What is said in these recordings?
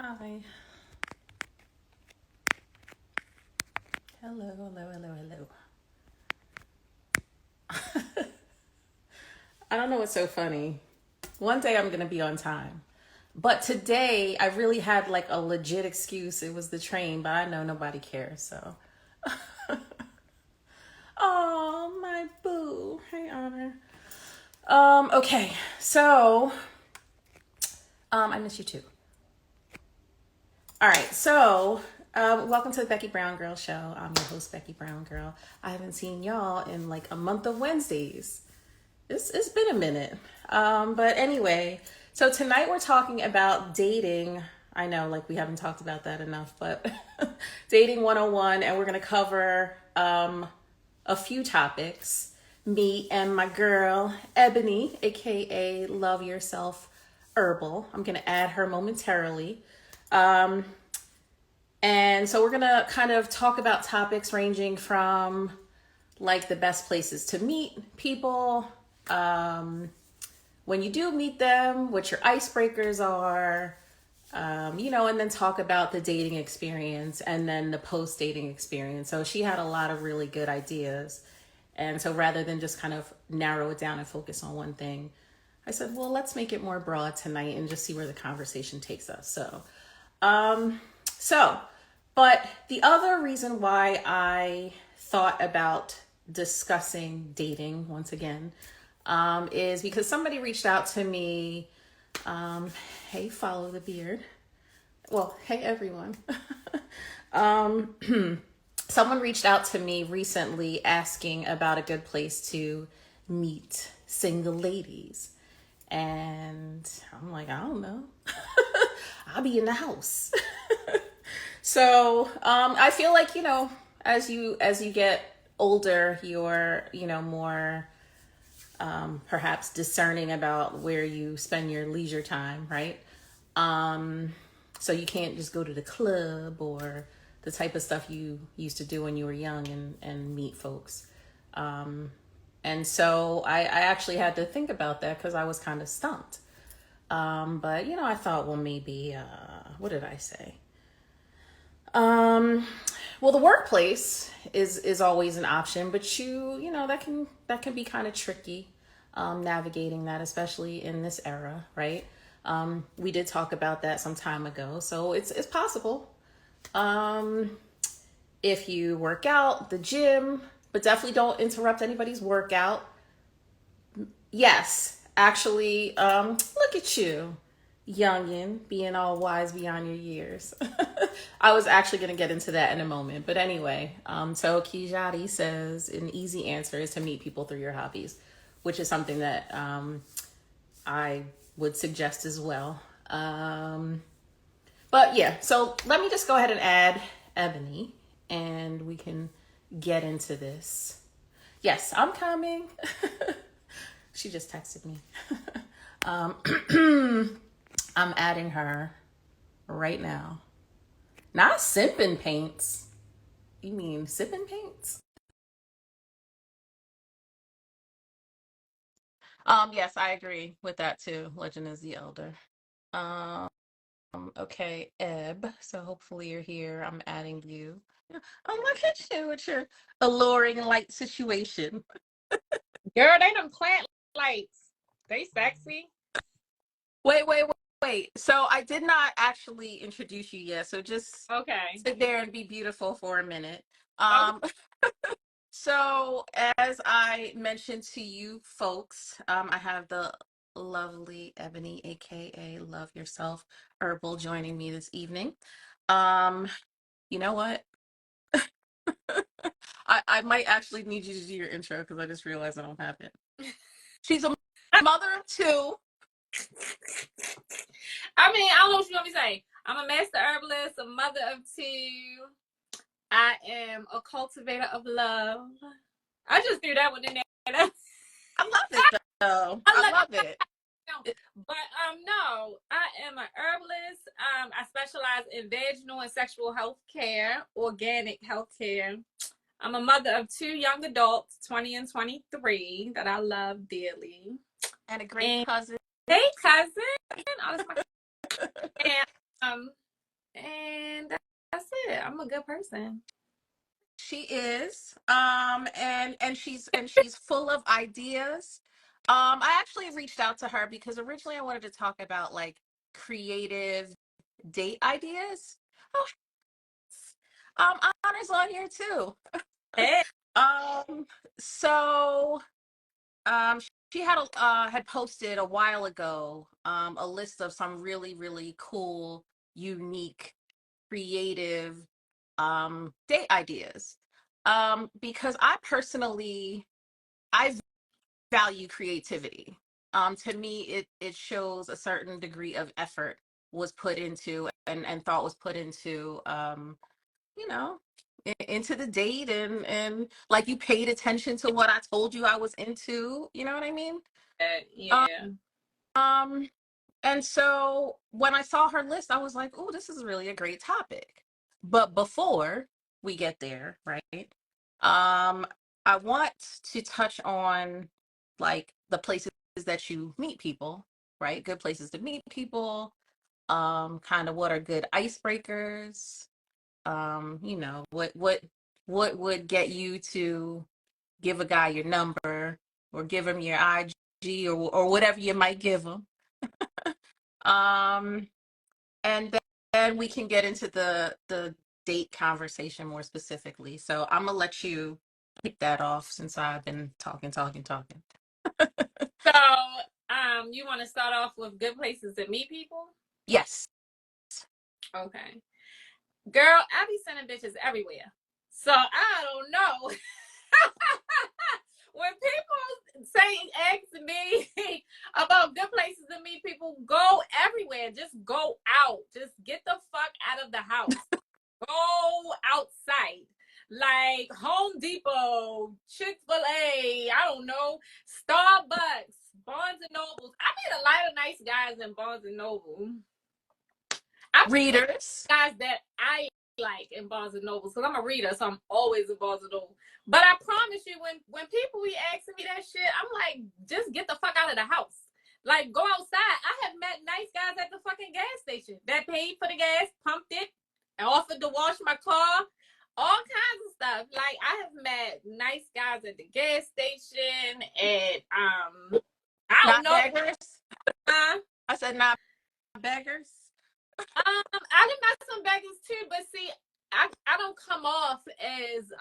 Hi. Hello, hello, hello, hello. I don't know what's so funny. One day I'm going to be on time. But today I really had like a legit excuse. It was the train, but I know nobody cares, so. Oh, my boo. Hey, Honor. Okay. So, I miss you too. All right. So, welcome to the Becky Brown Girl Show. I'm your host, Becky Brown Girl. I haven't seen y'all in like a month of Wednesdays. It's been a minute. But anyway, so tonight we're talking about dating. I know, like, we haven't talked about that enough, but dating 101, and we're going to cover a few topics. Me and my girl, Ebony, aka Love Yourself Herbal. I'm going to add her momentarily. And so we're going to kind of talk about topics ranging from like the best places to meet people, when you do meet them, what your icebreakers are, and then talk about the dating experience and then the post dating experience. So she had a lot of really good ideas. And so rather than just kind of narrow it down and focus on one thing, I said, well, let's make it more broad tonight and just see where the conversation takes us. But the other reason why I thought about discussing dating once again is because somebody reached out to me. Hey, follow the beard. Well, hey, everyone. Someone reached out to me recently asking about a good place to meet single ladies. And I'm like, I don't know. I'll be in the house. So I feel like, as you get older, you're, more perhaps discerning about where you spend your leisure time, right? So you can't just go to the club or the type of stuff you used to do when you were young and meet folks. And so I actually had to think about that because I was kind of stumped. But, I thought, well, maybe, what did I say? Well, the workplace is always an option, but that can be kind of tricky, navigating that, especially in this era, right? We did talk about that some time ago, so it's possible. If you work out, the gym, but definitely don't interrupt anybody's workout. Yes, actually, look at you, youngin, being all wise beyond your years. I was actually going to get into that in a moment. But anyway, so Kijati says an easy answer is to meet people through your hobbies, which is something that I would suggest as well. But yeah, so let me just go ahead and add Ebony and we can get into this. Yes, I'm coming. She just texted me. I'm adding her right now. Not simping paints. You mean sipping paints? Yes, I agree with that too. Legend is the elder. Um, okay, Eb. So hopefully you're here. I'm adding you. Oh, look at you with your alluring light situation. Girl, they them plant lights. They sexy. Wait. So I did not actually introduce you yet. So just Okay. sit there and be beautiful for a minute. Okay. Um, So, as I mentioned to you folks, I have the lovely Ebony, aka Love Yourself Herbal, joining me this evening. Um, you know what? I might actually need you to do your intro because I just realized I don't have it. She's a mother of two. I mean, I don't know what you want me to say. I'm a master herbalist, a mother of two. I am a cultivator of love. I just threw that one in there. I love it though. I I love love it. it. But no, I am an herbalist. I specialize in vaginal and sexual health care, organic health care. I'm a mother of two young adults, 20 and 23, that I love dearly. And a great And cousin. hey, cousin. Oh, that's my and good person. She is. And she's full of ideas. I actually reached out to her because originally I wanted to talk about like creative date ideas. Oh, Anna's on here too. Hey. Um, so she had posted a while ago a list of some really, really cool, unique, creative date ideas. Because I value creativity. To me, it shows a certain degree of effort was put into and thought was put into you know into the date, and like you paid attention to what I told you I was into, you know what I mean? Yeah. Um and so when I saw her list, I was like, oh, this is really a great topic. But before we get there, right? Um, I want to touch on like the places that you meet people, right? Good places to meet people. Kind of what are good icebreakers. What would get you to give a guy your number or give him your IG or whatever you might give him. Um, and then we can get into the date conversation more specifically. So I'm gonna let you kick that off since I've been talking. So, you want to start off with good places to meet people? Yes. Okay. Girl, I be sending bitches everywhere. So I don't know. When people ask me about good places to meet people, go everywhere. Just go out. Just get the fuck out of the house. Go outside. Like Home Depot, Chick-fil-A, I don't know, Starbucks, Barnes and Nobles. I meet a lot of nice guys in Barnes and Noble. I Readers. guys that I like in Barnes and Nobles because I'm a reader, so I'm always in Barnes and Noble. But I promise you, when people be asking me that shit, I'm like, just get the fuck out of the house. Like, go outside. I have met nice guys at the fucking gas station that paid for the gas, pumped it, and offered to wash my car, all kinds of stuff. Like, I have met nice guys at the gas station, and I don't Not know. beggars. I said not beggars. I done met some beggars too, but see, I don't come off as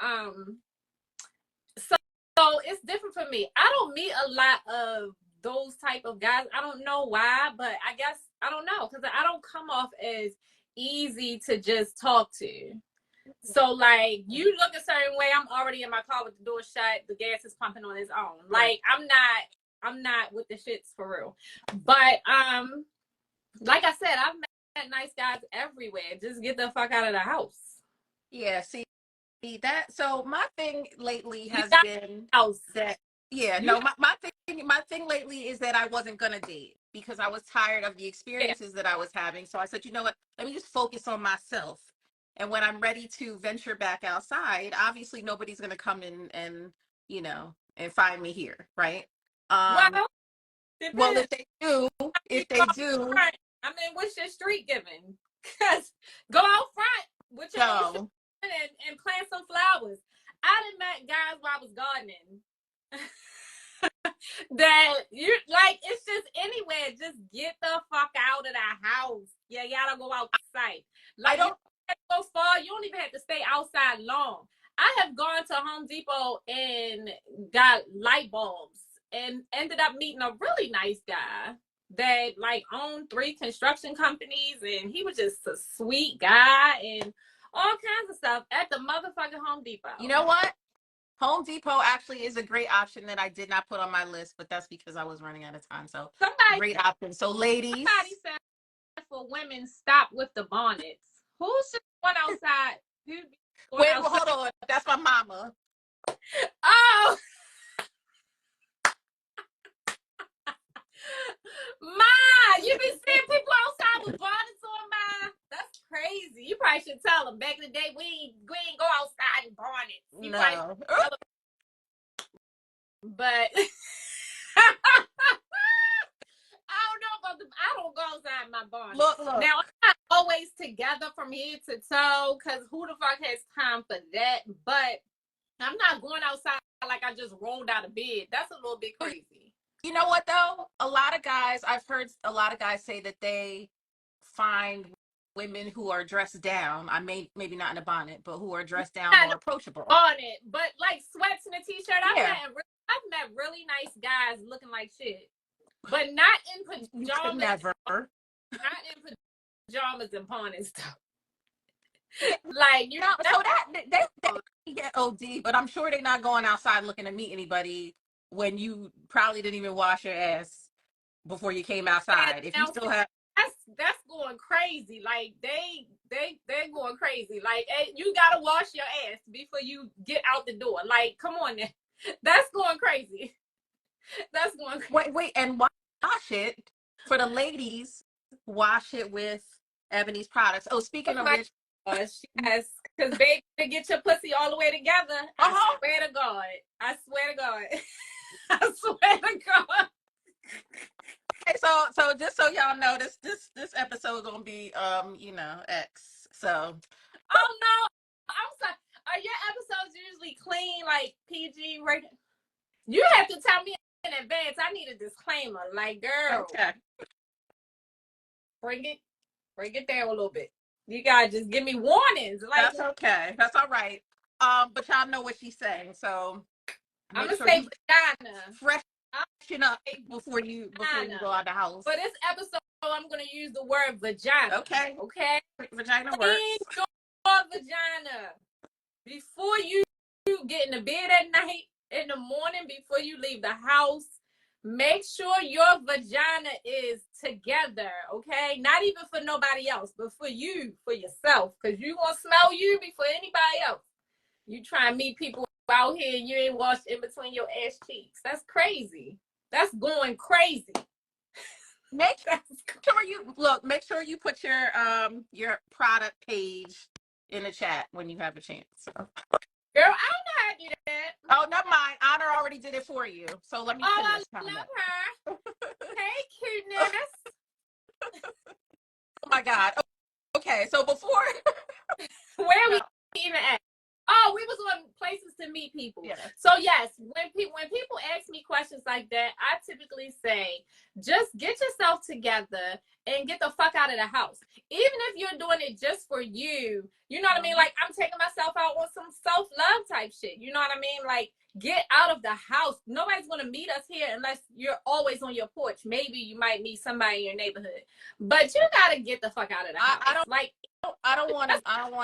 so it's different for me. I don't meet a lot of those type of guys. I don't know why, but I guess I don't know because I don't come off as easy to just talk to. So like you look a certain way, I'm already in my car with the door shut, the gas is pumping on its own. Like I'm not with the shits for real. But like I said, I've met nice guys everywhere. Just get the fuck out of the house. Yeah, see that. So my thing lately You has got been a house. that yeah, You no, my thing lately is that I wasn't gonna date because I was tired of the yeah. experiences that I was having. So I said, you know what, let me just focus on myself. And when I'm ready to venture back outside, obviously nobody's gonna come in and, and find me here, right? Um, Well, well, depends. if they do, You if go they out do, front. I mean, what's your street giving? Cause go out front with your little shit no. and plant some flowers. I done met guys while I was gardening. That you like it's just anywhere. Just get the fuck out of the house. Yeah, you gotta go outside. I Like you don't don't have to go far. You don't even have to stay outside long. I have gone to Home Depot and got light bulbs and ended up meeting a really nice guy that like owned 3 construction companies and he was just a sweet guy and all kinds of stuff at the motherfucking Home you Depot. know what? Home Depot actually is a great option that I did not put on my list, but that's because I was running out of time. So Somebody great option. So ladies, said for women stop with the bonnets. Who's just going outside? Who going wait, well, outside? hold on. That's my mama. Oh, ma, you be seeing people outside with bonnets on, ma? That's crazy. You probably should tell them. Back in the day, we ain't go outside in bonnets. You probably No. should tell them. But I don't know about the. I don't go outside in my bonnet. Look. Now I'm not always together from head to toe, because who the fuck has time for that? But I'm not going outside like I just rolled out of bed. That's a little bit crazy. You know what though? A lot of guys, I've heard a lot of guys say that they find women who are dressed down. Maybe not in a bonnet, but who are dressed down more approachable. On it, but like sweats and a t-shirt. Yeah. I've met really nice guys looking like shit, but not in pajamas. Never. Not in pajamas and pawn and stuff. Like, you know, so that they get OD, but I'm sure they're not going outside looking to meet anybody when you probably didn't even wash your ass before you came outside. If you still have that's going crazy. Like they're going crazy. Like, hey, you gotta wash your ass before you get out the door. Like, come on now. That's going crazy. That's going crazy. Wait, and wash it for the ladies. Wash it with Ebony's products. Oh, speaking of which, yes, because baby, to get your pussy all the way together. I swear to God. I swear to God. I swear to God. Okay, so just so y'all know, this episode gonna be X. So. Oh no, I'm sorry. Are your episodes usually clean, like PG rated? You have to tell me in advance. I need a disclaimer. Like, girl, okay. Bring it down a little bit. You gotta just give me warnings. Like, that's okay. That's all right. But y'all know what she's saying, so I'm gonna say vagina. Freshen up before you go out of the house. For this episode, I'm gonna use the word vagina. Okay. Vagina Clean works. your vagina before you get in the bed at night, in the morning, before you leave the house. Make sure your vagina is together, okay? Not even for nobody else, but for you, for yourself, because you gonna smell you before anybody else. You try and meet people out here and you ain't washed in between your ass cheeks. That's crazy. That's going crazy. Make sure you put your product page in the chat when you have a chance. So. Girl, I don't know how to do that. Oh, never mind. Honor already did it for you. So let me finish. I love her. Hey, cuteness. Oh my God. Okay, so before where we even at? Oh, we was on places to meet people. Yes. So yes, when people ask me questions like that, I typically say, just get yourself together and get the fuck out of the house. Even if you're doing it just for you, you know what I mean? Like, I'm taking myself out on some self-love type shit. You know what I mean? Like, get out of the house. Nobody's gonna meet us here unless you're always on your porch. Maybe you might meet somebody in your neighborhood, but you gotta get the fuck out of the house. I don't want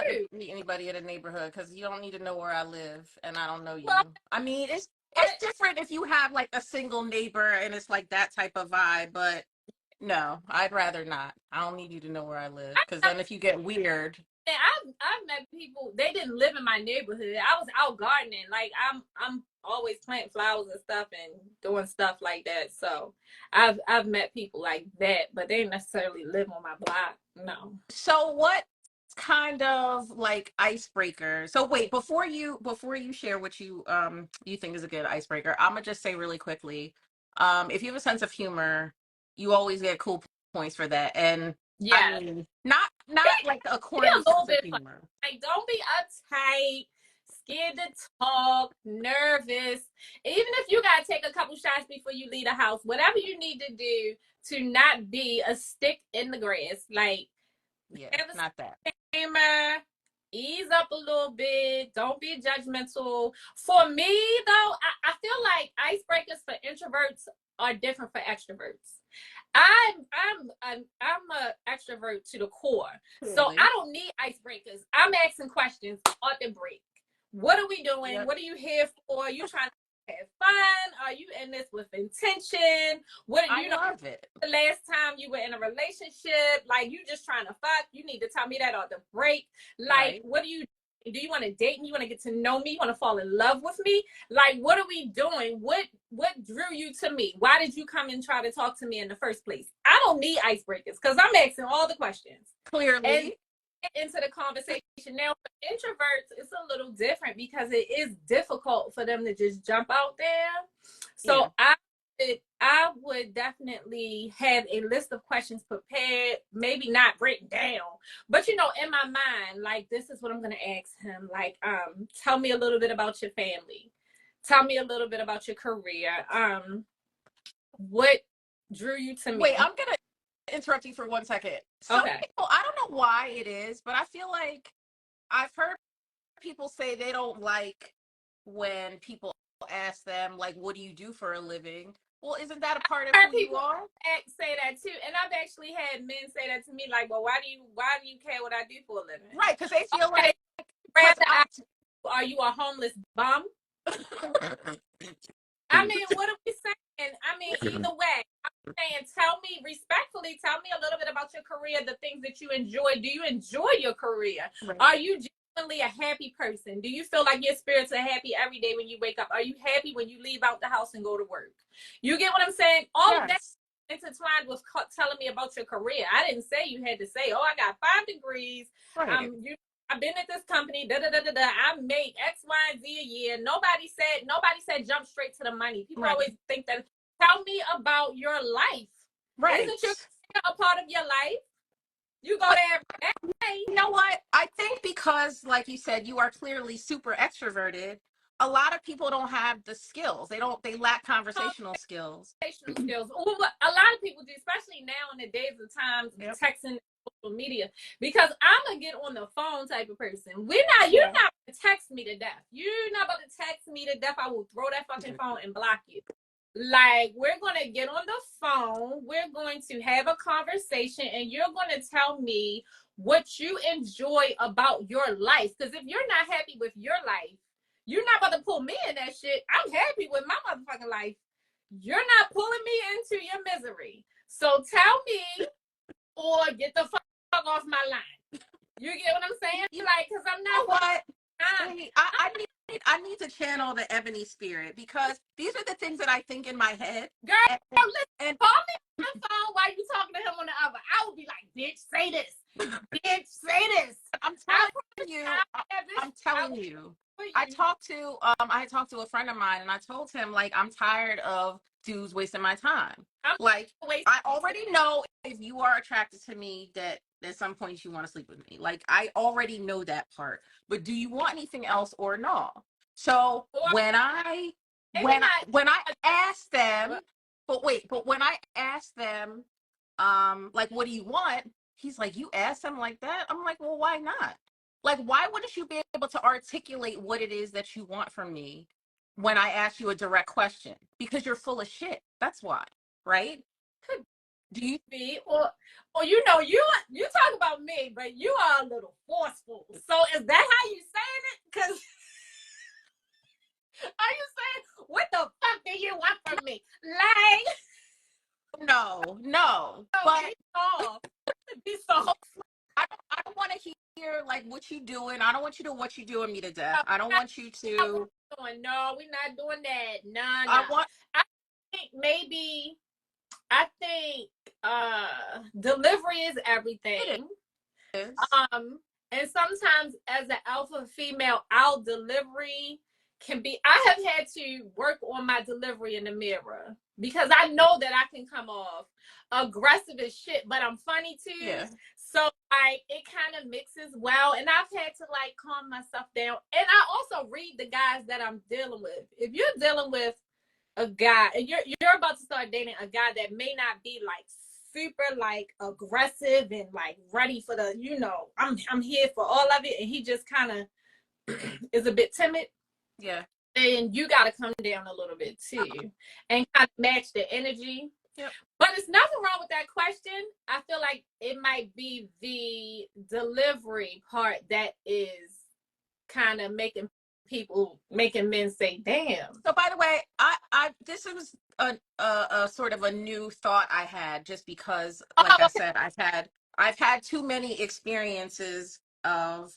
to meet anybody in the neighborhood because you don't need to know where I live and I don't know you. Well, I mean, it's different if you have like a single neighbor and it's like that type of vibe, but no, I'd rather not. I don't need you to know where I live because then if you get weird. I've met people, they didn't live in my neighborhood. I was out gardening. Like, I'm always planting flowers and stuff and doing stuff like that. So I've met people like that, but they didn't necessarily live on my block. No. So what kind of like icebreaker? So wait, before you share what you think is a good icebreaker, I'm gonna just say really quickly, if you have a sense of humor, you always get cool points for that. And yeah, I mean, not like a corny sense of humor. Like, don't be uptight, scared to talk, nervous. Even if you gotta take a couple shots before you leave the house, whatever you need to do to not be a stick in the grass. Like, not that. Ease up a little bit. Don't be judgmental. For me, though, I feel like icebreakers for introverts are different for extroverts. I'm a extrovert to the core, really? So I don't need icebreakers. I'm asking questions on the break. What are we doing? Yep. What are you here for? Are you trying to have fun? Are you in this with intention? I love it. The last time you were in a relationship, like, you just trying to fuck? You need to tell me that on the break. Like, right. What do you want to date me? You want to get to know me? You want to fall in love with me? Like, what are we doing? What drew you to me? Why did you come and try to talk to me in the first place? I don't need icebreakers because I'm asking all the questions. Clearly. And into the conversation. Now, for introverts, it's a little different because it is difficult for them to just jump out there. So I would definitely have a list of questions prepared, maybe not written down, but in my mind, like, this is what I'm gonna ask him. Like, tell me a little bit about your family. Tell me a little bit about your career. What drew you to me? Wait, I'm gonna interrupt you for 1 second. Some Okay. people, I don't know why it is, but I feel like I've heard people say they don't like when people ask them, like, what do you do for a living? Well, isn't that a part of who you are? Say that too, and I've actually had men say that to me, like, well, why do you care what I do for a living? Right, because they feel Okay. like, Are you a homeless bum? I mean, what are we saying? I mean, either way, I'm saying, respectfully, tell me a little bit about your career, the things that you enjoy. Do you enjoy your career? Right. Are you genuinely a happy person? Do you feel like your spirits are happy every day when you wake up? Are you happy when you leave out the house and go to work? You get what I'm saying? All of that intertwined with telling me about your career. I didn't say you had to say, oh, I got 5 degrees. Right. I've been at this company, I make X, Y, and Z a year. Nobody said jump straight to the money. People always think that. Tell me about your life. Right. Isn't your career a part of your life? You go there every day. You know what? I think because, like you said, you are clearly super extroverted. A lot of people don't have the skills. They lack conversational skills. Well, a lot of people do, especially now in the days of times, texting, social media, because I'm gonna get on the phone type of person. You're not gonna text me to death. You're not about to text me to death. I will throw that fucking phone and block you. Like, we're gonna get on the phone, we're going to have a conversation, and you're gonna tell me what you enjoy about your life. Because if you're not happy with your life, you're not about to pull me in that shit. I'm happy with my motherfucking life. You're not pulling me into your misery. So tell me, or get the fuck off my line. You get what I'm saying? Like, because I'm not. You know what? I need to channel the Ebony spirit, because these are the things that I think in my head. Girl, listen, call me on the phone while you talking to him on the other. I would be like, bitch, say this. Bitch, say this. I'm telling you. I'm telling you. I talked to a friend of mine, and I told him, like, I'm tired of dudes wasting my time. Like, I already know if you are attracted to me that at some point you want to sleep with me. Like, I already know that part. But do you want anything else or no? So when I ask them, but when I ask them, like, what do you want? He's like, you ask them like that? I'm like, well, why not? Like, why wouldn't you be able to articulate what it is that you want from me when I ask you a direct question? Because you're full of shit. That's why, right? Do you be? Or you talk about me, but you are a little forceful. So is that how you saying it? Because are you saying, what the fuck do you want from me? Like, no. But be soft. I don't want to hear, like, what you doing. I don't want you to what you doing me to death. I don't want you to. No, we're not doing that. No. I think delivery is everything. It is. And sometimes as an alpha female, our delivery can be, I have had to work on my delivery in the mirror, because I know that I can come off aggressive as shit, but I'm funny too. Yeah. So, like, it kind of mixes well, and I've had to, like, calm myself down. And I also read the guys that I'm dealing with. If you're dealing with a guy and you're about to start dating a guy that may not be, like, super, like, aggressive and, like, ready for the, I'm here for all of it, and he just kind of is a bit timid. Yeah. And you got to come down a little bit too and kind of match the energy. Yep. But there's nothing wrong with that question. I feel like it might be the delivery part that is kind of making men say, damn. So, by the way, I this was a sort of a new thought I had, just because, like I said, I've had too many experiences of,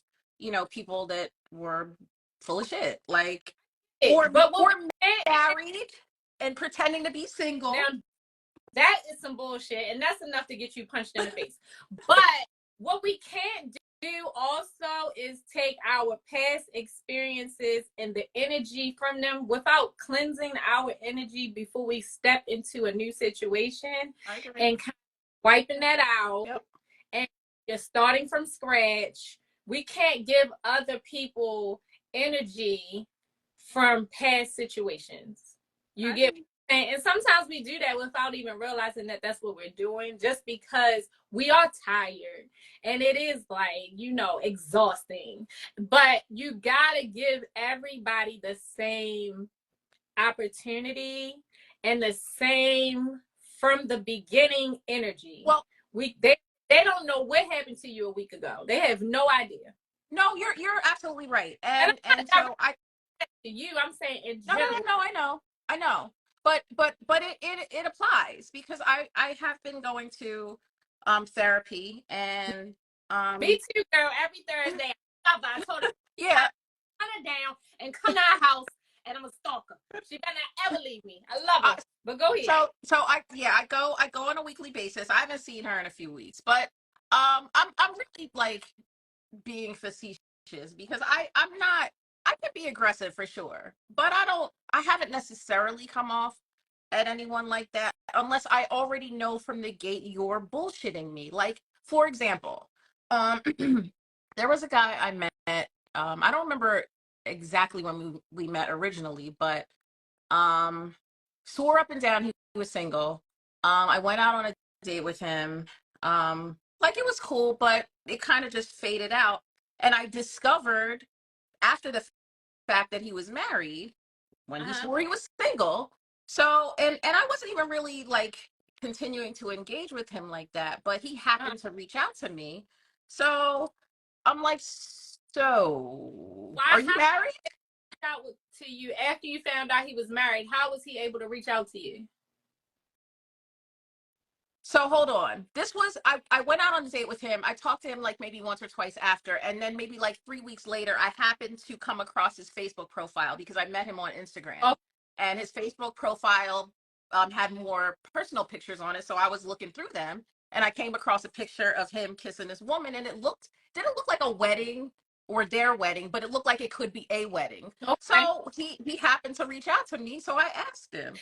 people that were full of shit, like, or married and pretending to be single. Now, that is some bullshit, and that's enough to get you punched in the face. But what we can't do also is take our past experiences and the energy from them without cleansing our energy before we step into a new situation and kind of wiping that out. Yep. And you're starting from scratch. We can't give other people energy from past situations. You get, and sometimes we do that without even realizing that that's what we're doing, just because we are tired and it is like, you know, exhausting. But you gotta give everybody the same opportunity and the same from the beginning energy. Well, they don't know what happened to you a week ago. They have no idea. No, you're absolutely right. And so I to you, I'm saying in no, general. I know. But it applies because I have been going to therapy and me too, girl. Every Thursday I told her yeah, turn her down and come to our house and I'm a stalker. She better not ever leave me. I love her. But go ahead. So I go on a weekly basis. I haven't seen her in a few weeks, but I'm really like being facetious because I'm not. I can be aggressive for sure, but I haven't necessarily come off at anyone like that unless I already know from the gate you're bullshitting me. Like, for example, there was a guy I met. I don't remember exactly when we met originally, but swore up and down he was single. I went out on a date with him. Like it was cool, but it kind of just faded out. And I discovered after the fact that he was married when he swore he was single. So and I wasn't even really like continuing to engage with him like that, but he happened to reach out to me. So I'm like, so are you married? Out to you after you found out he was married. How was he able to reach out to you? So hold on. This was I went out on a date with him. I talked to him like maybe once or twice after, and then maybe like 3 weeks later, I happened to come across his Facebook profile because I met him on Instagram. Oh. And his Facebook profile had more personal pictures on it, so I was looking through them, and I came across a picture of him kissing this woman, and didn't look like a wedding or their wedding, but it looked like it could be a wedding. Okay. So he happened to reach out to me, so I asked him.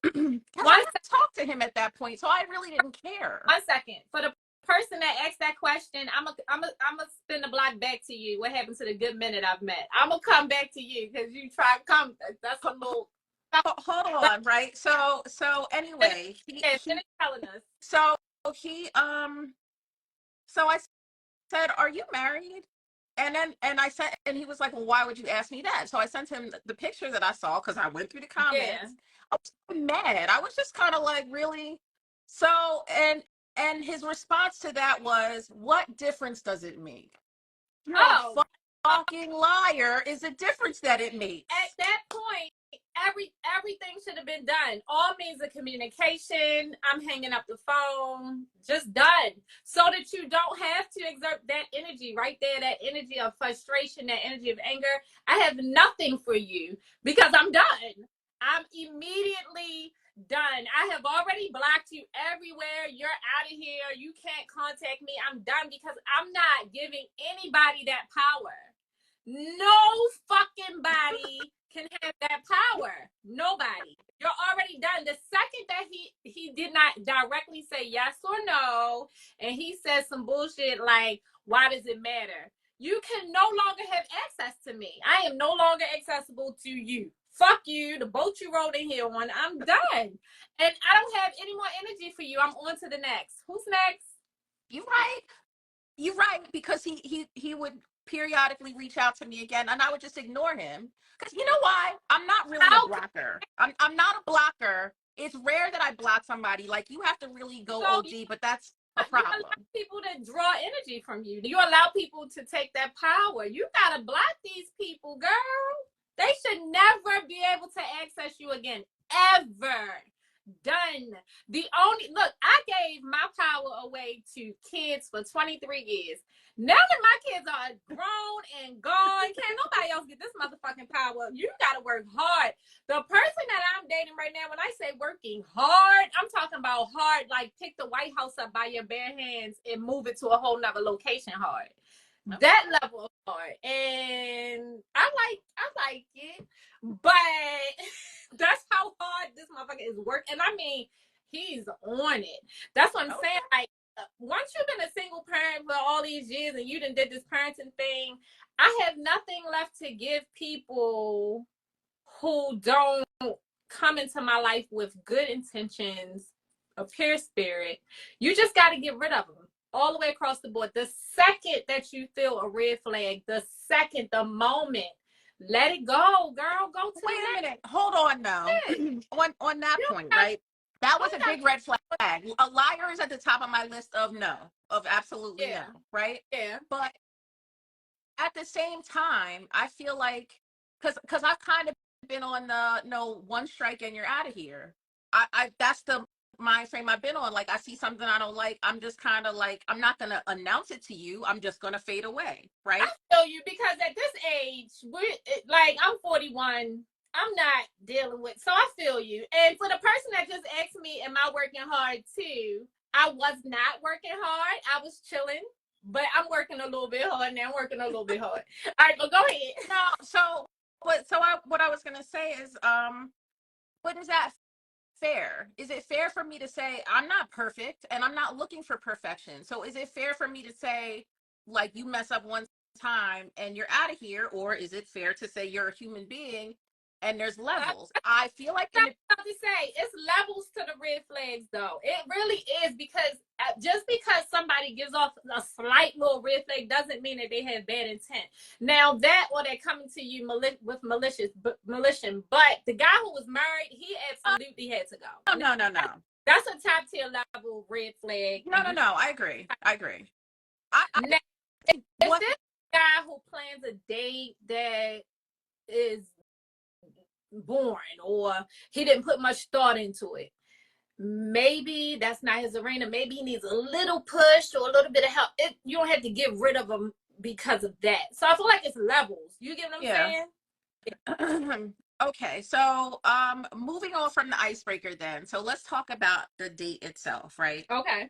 I talked to him at that point, so I really didn't care. 1 second. For the person that asked that question, I'm gonna spin the block back to you. What happened to the good minute I've met? I'm gonna come back to you because you try to come. That's a little. Hold on, right? So anyway, finish telling us. So I said, "Are you married?" And I said, and he was like, "Well, why would you ask me that?" So I sent him the picture that I saw because I went through the comments. Yeah. I was mad. I was just kind of like, really? So and his response to that was, "What difference does it make? You're a fucking liar. Is a difference that it makes." At that point, everything should have been done. All means of communication. I'm hanging up the phone. Just done. So that you don't have to exert that energy right there, that energy of frustration, that energy of anger. I have nothing for you because I'm done. I'm immediately done. I have already blocked you everywhere. You're out of here. You can't contact me. I'm done because I'm not giving anybody that power. No fucking body can have that power. Nobody. You're already done. The second that he did not directly say yes or no, and he said some bullshit like, why does it matter? You can no longer have access to me. I am no longer accessible to you. Fuck you, the boat you rode in here on. I'm done. And I don't have any more energy for you. I'm on to the next. Who's next? You're right, because he would periodically reach out to me again, and I would just ignore him. Because you know why? I'm not really a blocker. I'm not a blocker. It's rare that I block somebody. Like, you have to really go OG, but that's a problem. You allow people to draw energy from you. You allow people to take that power. You gotta block these people, girl. They should never be able to access you again, ever. Done. Look, I gave my power away to kids for 23 years. Now that my kids are grown and gone, can't nobody else get this motherfucking power. You gotta work hard. The person that I'm dating right now, when I say working hard, I'm talking about hard, like pick the White House up by your bare hands and move it to a whole nother location hard. That level of hard. And I like it, but that's how hard this motherfucker is working. And I mean, he's on it. That's what I'm saying. Like, once you've been a single parent for all these years and you done did this parenting thing, I have nothing left to give people who don't come into my life with good intentions, a pure spirit. You just got to get rid of them all the way across the board. The second that you feel a red flag, the moment, let it go, girl. Go to Wait a minute. Hold on now. on that point, right? That was a big red flag. A liar is at the top of my list of absolutely no, right? Yeah. But at the same time, I feel like because I've kind of been on the no one strike and you're out of here. I that's the mind frame I've been on. Like, I see something I don't like, I'm just kind of like, I'm not gonna announce it to you. I'm just gonna fade away, right? I feel you, because at this age, like, I'm 41. I'm not dealing with, so I feel you. And for the person that just asked me, am I working hard too? I was not working hard. I was chilling, but I'm working a little bit hard now. I'm working a little bit hard. All right, but go ahead. No, what I was gonna say is, what is that fair? Is it fair for me to say I'm not perfect and I'm not looking for perfection? So is it fair for me to say, like, you mess up one time and you're out of here? Or is it fair to say you're a human being and there's levels? I feel like I was about to say, it's levels to the red flags, though. It really is, because just because somebody gives off a slight little red flag doesn't mean that they have bad intent. Now, that, or they're coming to you with malicious. But the guy who was married, he absolutely had to go. No. That's a top tier level red flag. No. I agree. Now, is this guy who plans a date that is boring, or he didn't put much thought into it? Maybe that's not his arena. Maybe he needs a little push or a little bit of help. You don't have to get rid of him because of that. So I feel like it's levels. You get what I'm saying? Okay, so moving on from the icebreaker then. So let's talk about the date itself, right? Okay.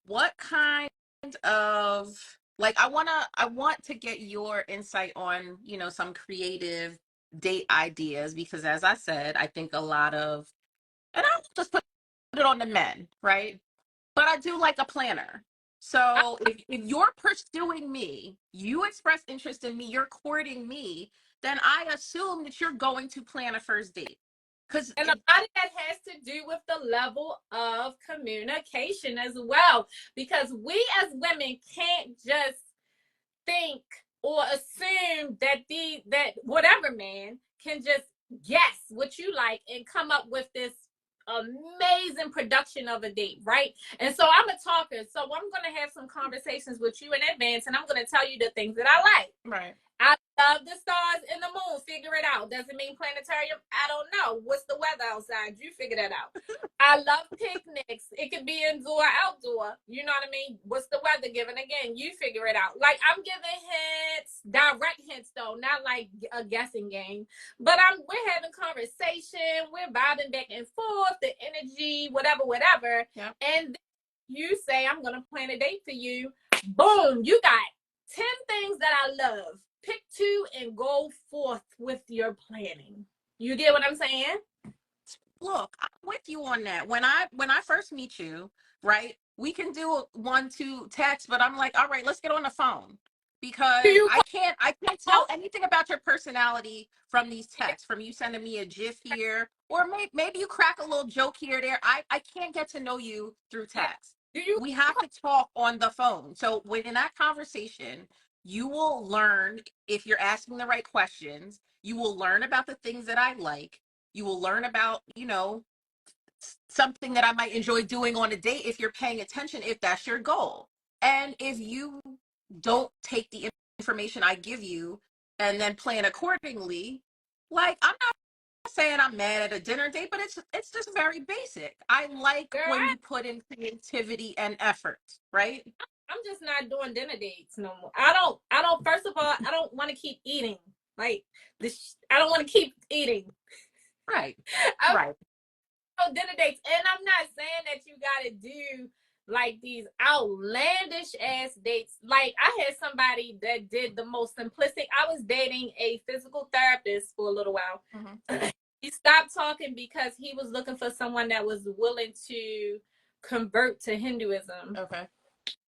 What kind of, like, I want to get your insight on, some creative date ideas, because as I said, I think a lot of, and I'll just put it on the men, right? But I do like a planner. So if you're pursuing me, you express interest in me, you're courting me, then I assume that you're going to plan a first date. And a lot of that has to do with the level of communication as well. Because we as women can't just think or assume that whatever man can just guess what you like and come up with this amazing production of a date, right? And so I'm a talker, so I'm going to have some conversations with you in advance, and I'm going to tell you the things that I like. Right. I love the stars and the moon. Figure it out. Does it mean planetarium? I don't know. What's the weather outside? You figure that out. I love picnics. It could be indoor, outdoor. You know what I mean? What's the weather giving? Again, you figure it out. Like, I'm giving hints, direct hints though, not like a guessing game. But we're having conversation. We're vibing back and forth. The energy, whatever. Yep. And then you say, I'm gonna plan a date for you. Boom! You got 10 things that I love. Pick 2 and go forth with your planning. You get what I'm saying? Look, I'm with you on that. When I first meet you, right, we can do 1-2 texts, but I'm like, all right, let's get on the phone, because I can't tell anything about your personality from these texts, from you sending me a GIF here, or maybe you crack a little joke here or there. I can't get to know you through text. We have to talk on the phone. So in that conversation, you will learn, if you're asking the right questions, you will learn about the things that I like. You will learn about, something that I might enjoy doing on a date if you're paying attention, if that's your goal. And if you don't take the information I give you and then plan accordingly, like, I'm not saying I'm mad at a dinner date, but it's just very basic. I like when you put in creativity and effort, right? I'm just not doing dinner dates no more. I don't, first of all, I don't want to keep eating. Like, I don't want to keep eating. Right. Dinner dates. And I'm not saying that you got to do like these outlandish ass dates. Like I had somebody that did the most simplistic. I was dating a physical therapist for a little while. Mm-hmm. He stopped talking because he was looking for someone that was willing to convert to Hinduism. Okay.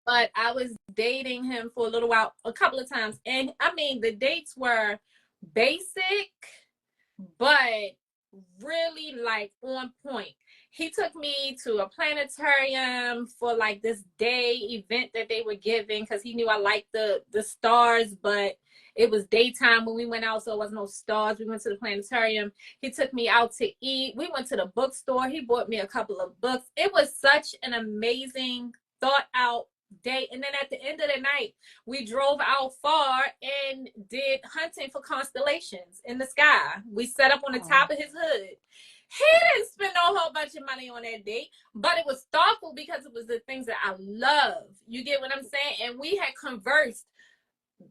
But I was dating him for a little while, a couple of times. And I mean, the dates were basic, but really like on point. He took me to a planetarium for like this day event that they were giving because he knew I liked the stars, but it was daytime when we went out, so it wasn't no stars. We went to the planetarium. He took me out to eat. We went to the bookstore. He bought me a couple of books. It was such an amazing, thought out day. And then at the end of the night, we drove out far and did hunting for constellations in the sky. We set up on the top of his hood. He didn't spend a whole bunch of money on that date, but it was thoughtful because it was the things that I love. You get what I'm saying? And we had conversed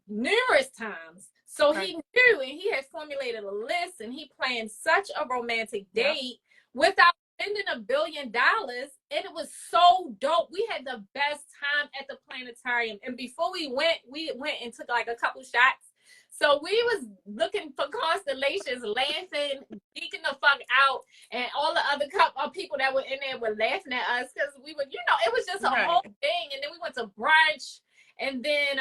numerous times. So he knew, and he had formulated a list, and he planned such a romantic date without spending $1 billion, and it was so dope. We had the best time at the planetarium, and before we went and took like a couple shots. So we was looking for constellations, laughing, geeking the fuck out, and all the other people that were in there were laughing at us because we were, it was just a whole thing. And then we went to brunch, and then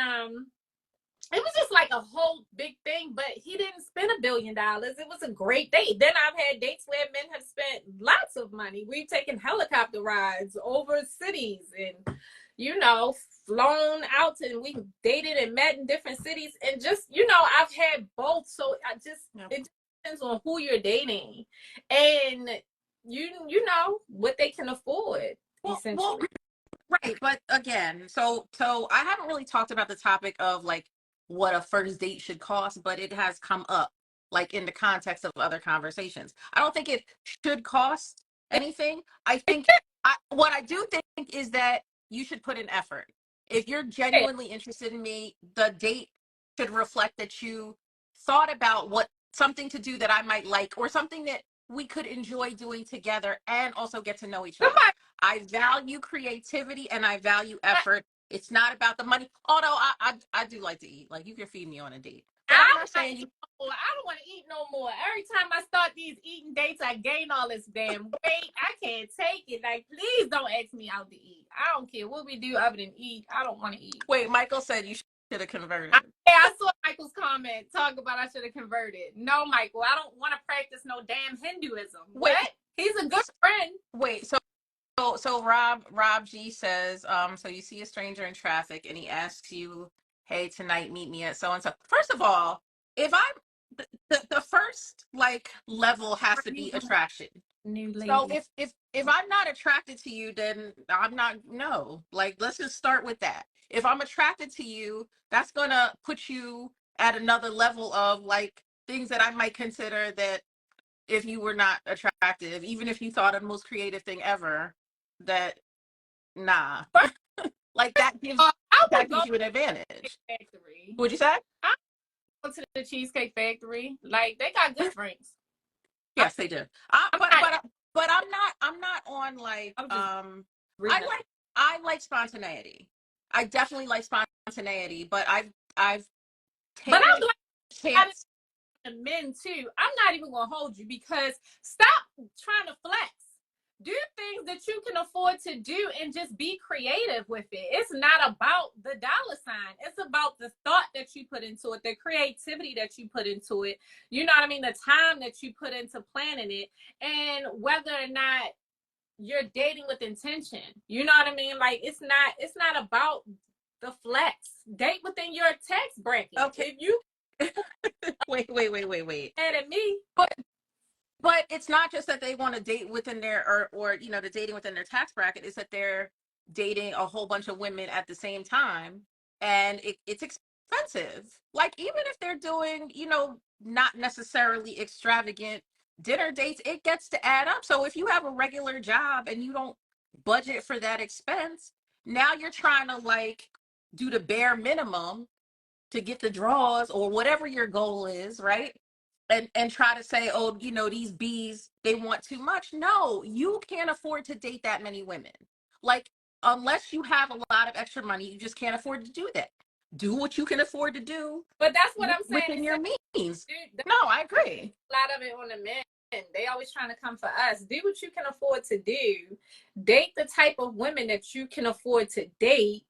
it was just like a whole big thing, but he didn't spend $1 billion. It was a great date. Then I've had dates where men have spent lots of money. We've taken helicopter rides over cities and, flown out, and we dated and met in different cities. And just, I've had both. So it depends on who you're dating and, what they can afford, essentially. Right. But again, so I haven't really talked about the topic of like what a first date should cost, but it has come up like in the context of other conversations. I don't think it should cost anything. I think what I do think is that you should put in effort. If you're genuinely interested in me, the date should reflect that you thought about what something to do that I might like, or something that we could enjoy doing together and also get to know each other. I value creativity and I value effort. It's not about the money. Although I do like to eat. Like, you can feed me on a date. But I'm not saying you. I don't want to eat no more. Every time I start these eating dates, I gain all this damn weight. I can't take it. Like, please don't ask me out to eat. I don't care what we do other than eat. I don't want to eat. Wait, Michael said you should have converted. I saw Michael's comment talk about I should have converted. No, Michael, I don't want to practice no damn Hinduism. Wait, what? He's a good friend. Wait, so Rob G says, so you see a stranger in traffic and he asks you, hey, tonight meet me at so and so. First of all, if I'm the first like level has to be attraction. New lady. So if I'm not attracted to you, then I'm not. No, like, let's just start with that. If I'm attracted to you, that's gonna put you at another level of like things that I might consider that if you were not attractive, even if you thought of the most creative thing ever, that nah. Like that gives you an advantage. Factory. What'd you say? I go to the Cheesecake Factory. Like, they got good drinks. Yes, they do. But I'm not on like I like spontaneity. I definitely like spontaneity, but I've taken chance. Men too. I'm not even gonna hold you, because stop trying to flex. Do things that you can afford to do and just be creative with it. It's not about the dollar sign. It's about the thought that you put into it, the creativity that you put into it. You know what I mean? The time that you put into planning it, and whether or not you're dating with intention. You know what I mean? Like, it's not about the flex. Date within your tax bracket. Okay. If you wait. Mad at me. But it's not just that they want to date within their or the dating within their tax bracket. Is that they're dating a whole bunch of women at the same time, and it's expensive. Like, even if they're doing not necessarily extravagant dinner dates, it gets to add up. So if you have a regular job and you don't budget for that expense, now you're trying to like do the bare minimum to get the draws or whatever your goal is, right? And try to say, oh, these bees, they want too much. No, you can't afford to date that many women. Like, unless you have a lot of extra money, you just can't afford to do that. Do what you can afford to do. But that's what I'm saying. Within your means. Dude, no, I agree. A lot of it on the men. They always trying to come for us. Do what you can afford to do. Date the type of women that you can afford to date.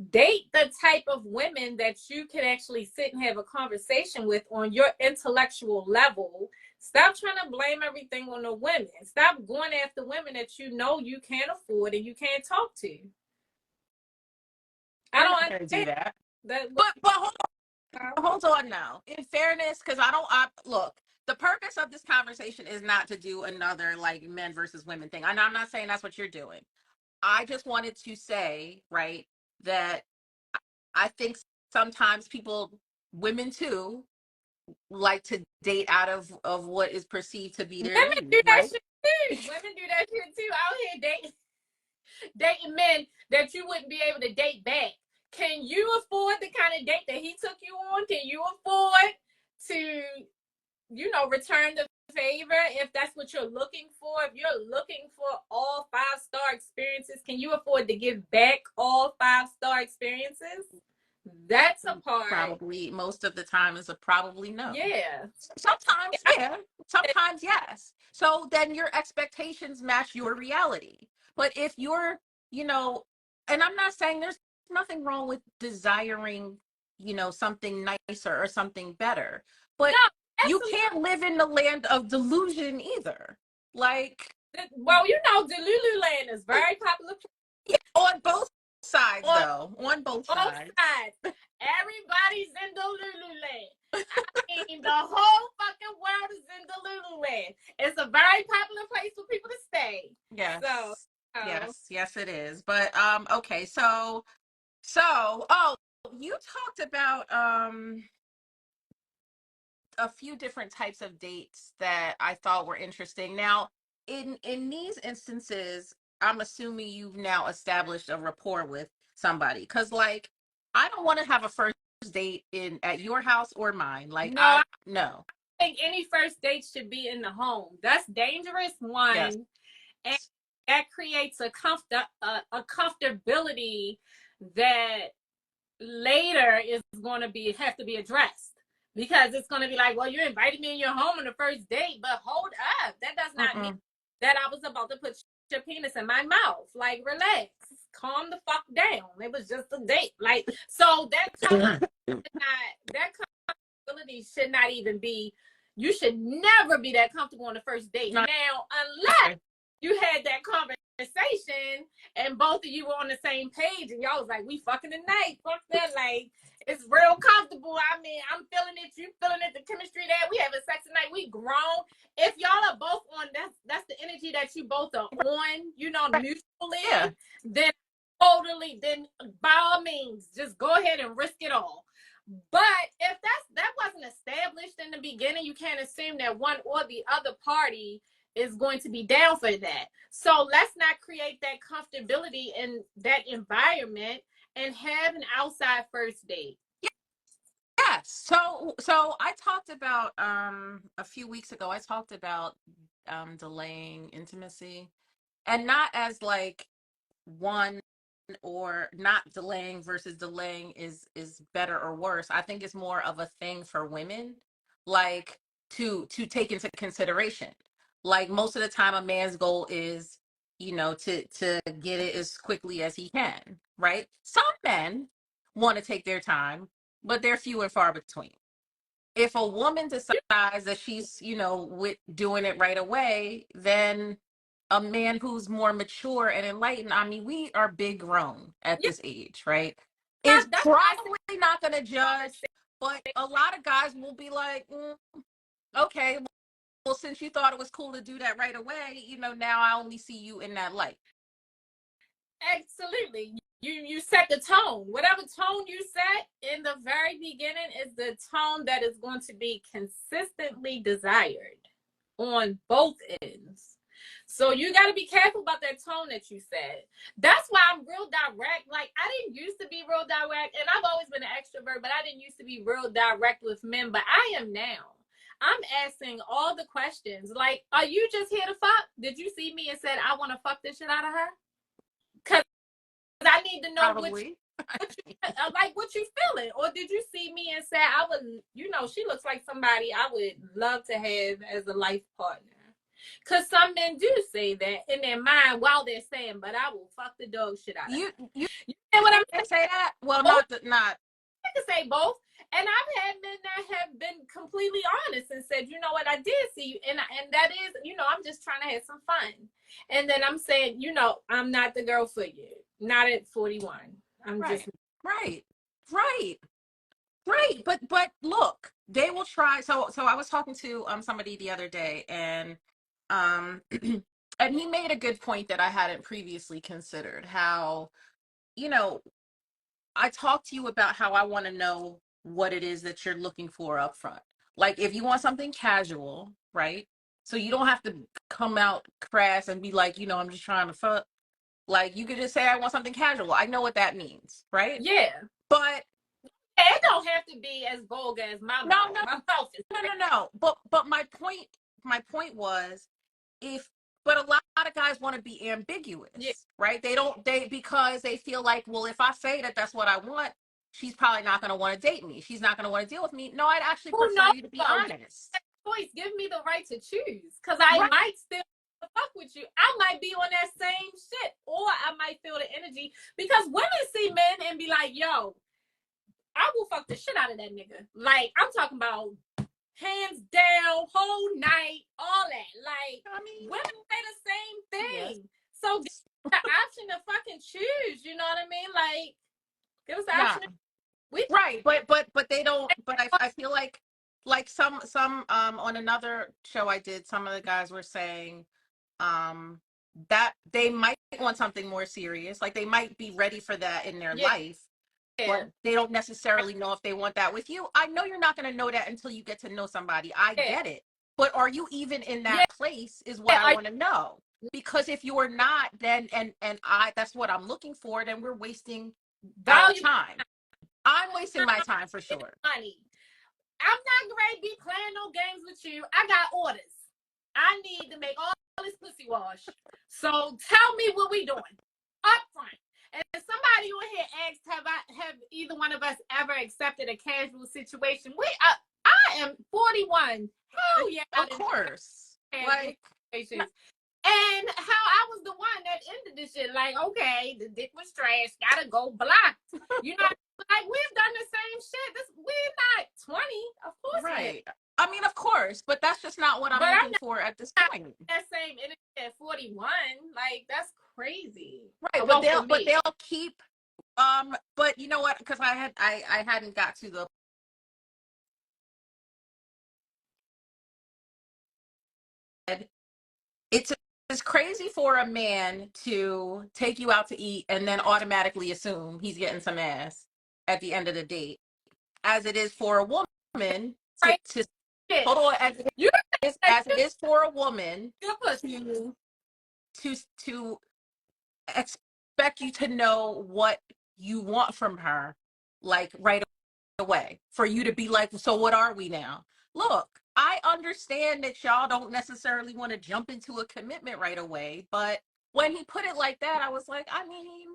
Date the type of women that you can actually sit and have a conversation with on your intellectual level. Stop trying to blame everything on the women. Stop going after women that you know you can't afford and you can't talk to. I don't want to do that. But hold on now. In fairness, because look, the purpose of this conversation is not to do another like men versus women thing. And I'm not saying that's what you're doing. I just wanted to say, right, that I think sometimes women too, like to date out of what is perceived to be their women need, do that right? shit too. Women do that shit too. Out here dating men that you wouldn't be able to date back. Can you afford the kind of date that he took you on? Can you afford to, return the favor if that's what you're looking for? If you're looking for all 5-star experiences, can you afford to give back all 5-star experiences? That's a part. Probably most of the time is a probably no. Yeah. Sometimes, yeah. Sometimes, yes. So then your expectations match your reality. But if you're, and I'm not saying there's nothing wrong with desiring, something nicer or something better. But you can't live in the land of delusion either. Like, well, Delulu land is very popular. Yeah, on both sides, though. On both sides. Everybody's in Delulu land. I mean, the whole fucking world is in Delulu land. It's a very popular place for people to stay. Yes. So, yes, it is. But okay, so you talked about a few different types of dates that I thought were interesting. Now, in these instances, I'm assuming you've now established a rapport with somebody, because like I don't want to have a first date at your house or mine. Like, no. I think any first date should be in the home. That's dangerous. One, yes. And that creates a comfortability that later is going to have to be addressed, because it's going to be like, well, you invited me in your home on the first date, but hold up, that does not mean that I was about to put your penis in my mouth. Like, relax, calm the fuck down. It was just a date. Like, so that comfortability should not even be. You should never be that comfortable on the first date. Now, unless you had that conversation and both of you were on the same page and y'all was like, we fucking tonight, fuck that, like, it's real comfortable. I mean, I'm feeling it, you feeling it, the chemistry there, we having sex tonight, we grown. If y'all are both on, that's the energy that you both are on, mutually, then totally, then by all means, just go ahead and risk it all. But if that wasn't established in the beginning, you can't assume that one or the other party is going to be down for that. So let's not create that comfortability in that environment and have an outside first date. Yes. So I talked about a few weeks ago, I talked about delaying intimacy, and not as like one or not delaying versus delaying is better or worse. I think it's more of a thing for women, like to take into consideration. Like, most of the time a man's goal is, to get it as quickly as he can, right? Some men want to take their time, but they're few and far between. If a woman decides that she's, with doing it right away, then a man who's more mature and enlightened, I mean, we are big grown at this age, right? Is probably not going to judge, but a lot of guys will be like, okay, well, since you thought it was cool to do that right away, now I only see you in that light. Absolutely. You set the tone. Whatever tone you set in the very beginning is the tone that is going to be consistently desired on both ends. So you got to be careful about that tone that you set. That's why I'm real direct. Like, I didn't used to be real direct, and I've always been an extrovert, but I didn't used to be real direct with men, but I am now. I'm asking all the questions. Like, are you just here to fuck? Did you see me and said, I want to fuck this shit out of her? Because I need to know Probably. what you feeling. Or did you see me and say I would, she looks like somebody I would love to have as a life partner? Because some men do say that in their mind while they're saying, but I will fuck the dog shit out of You her. you know what I'm saying? Say that? Well, both? not. I can say both. And I've had men that have been completely honest and said, you know what, I did see you. And that is, I'm just trying to have some fun. And then I'm saying, I'm not the girl for you. Not at 41. I'm Right. just. Right. But look, they will try. So I was talking to somebody the other day, and and he made a good point that I hadn't previously considered. How, I talked to you about how I want to know what it is that you're looking for up front. Like if you want something casual, right? So you don't have to come out crass and be like, I'm just trying to fuck. Like you could just say I want something casual. I know what that means, right? Yeah. But it don't have to be as vulgar as my mouth. My mouth is no. But my point was, but a lot of guys want to be ambiguous, right? Because they feel like, well, if I say that that's what I want, she's probably not going to want to date me. She's not going to want to deal with me. No, I'd actually prefer you to be honest. Choice. Give me the right to choose, because I might still fuck with you. I might be on that same shit, or I might feel the energy, because women see men and be like, yo, I will fuck the shit out of that nigga. Like, I'm talking about hands down, whole night, all that. Like, women say the same thing. Yes. So give us the option to fucking choose. You know what I mean? Like, give us the option. Right, but they don't. But I feel like some on another show I did, some of the guys were saying that they might want something more serious. Like they might be ready for that in their life. But they don't necessarily know if they want that with you. I know you're not going to know that until you get to know somebody. I get it. But are you even in that place is what I want to know. Because if you are not, then, and that's what I'm looking for, then we're wasting our time. I'm wasting my time for sure. Money. I'm not ready to be playing no games with you. I got orders. I need to make all this pussy wash. So tell me what we doing up front. And somebody on here asked, have either one of us ever accepted a casual situation? I am 41. Hell yeah. Of course. Like, and how I was the one that ended this shit. Like, okay, the dick was trash. Gotta go block. Like, we've done the same shit. We're not 20. Of course. Right. I mean, of course, but that's just not what I'm looking for at this point. That same energy at 41, like that's crazy. Right, but they'll keep but you know what? Because I hadn't got to the it's crazy for a man to take you out to eat and then automatically assume he's getting some ass at the end of the date, as it is for a woman to hold on, as it is for a woman to expect you to know what you want from her, like right away, for you to be like, so what are we now? Look, I understand that y'all don't necessarily want to jump into a commitment right away, but when he put it like that, I was like, I mean,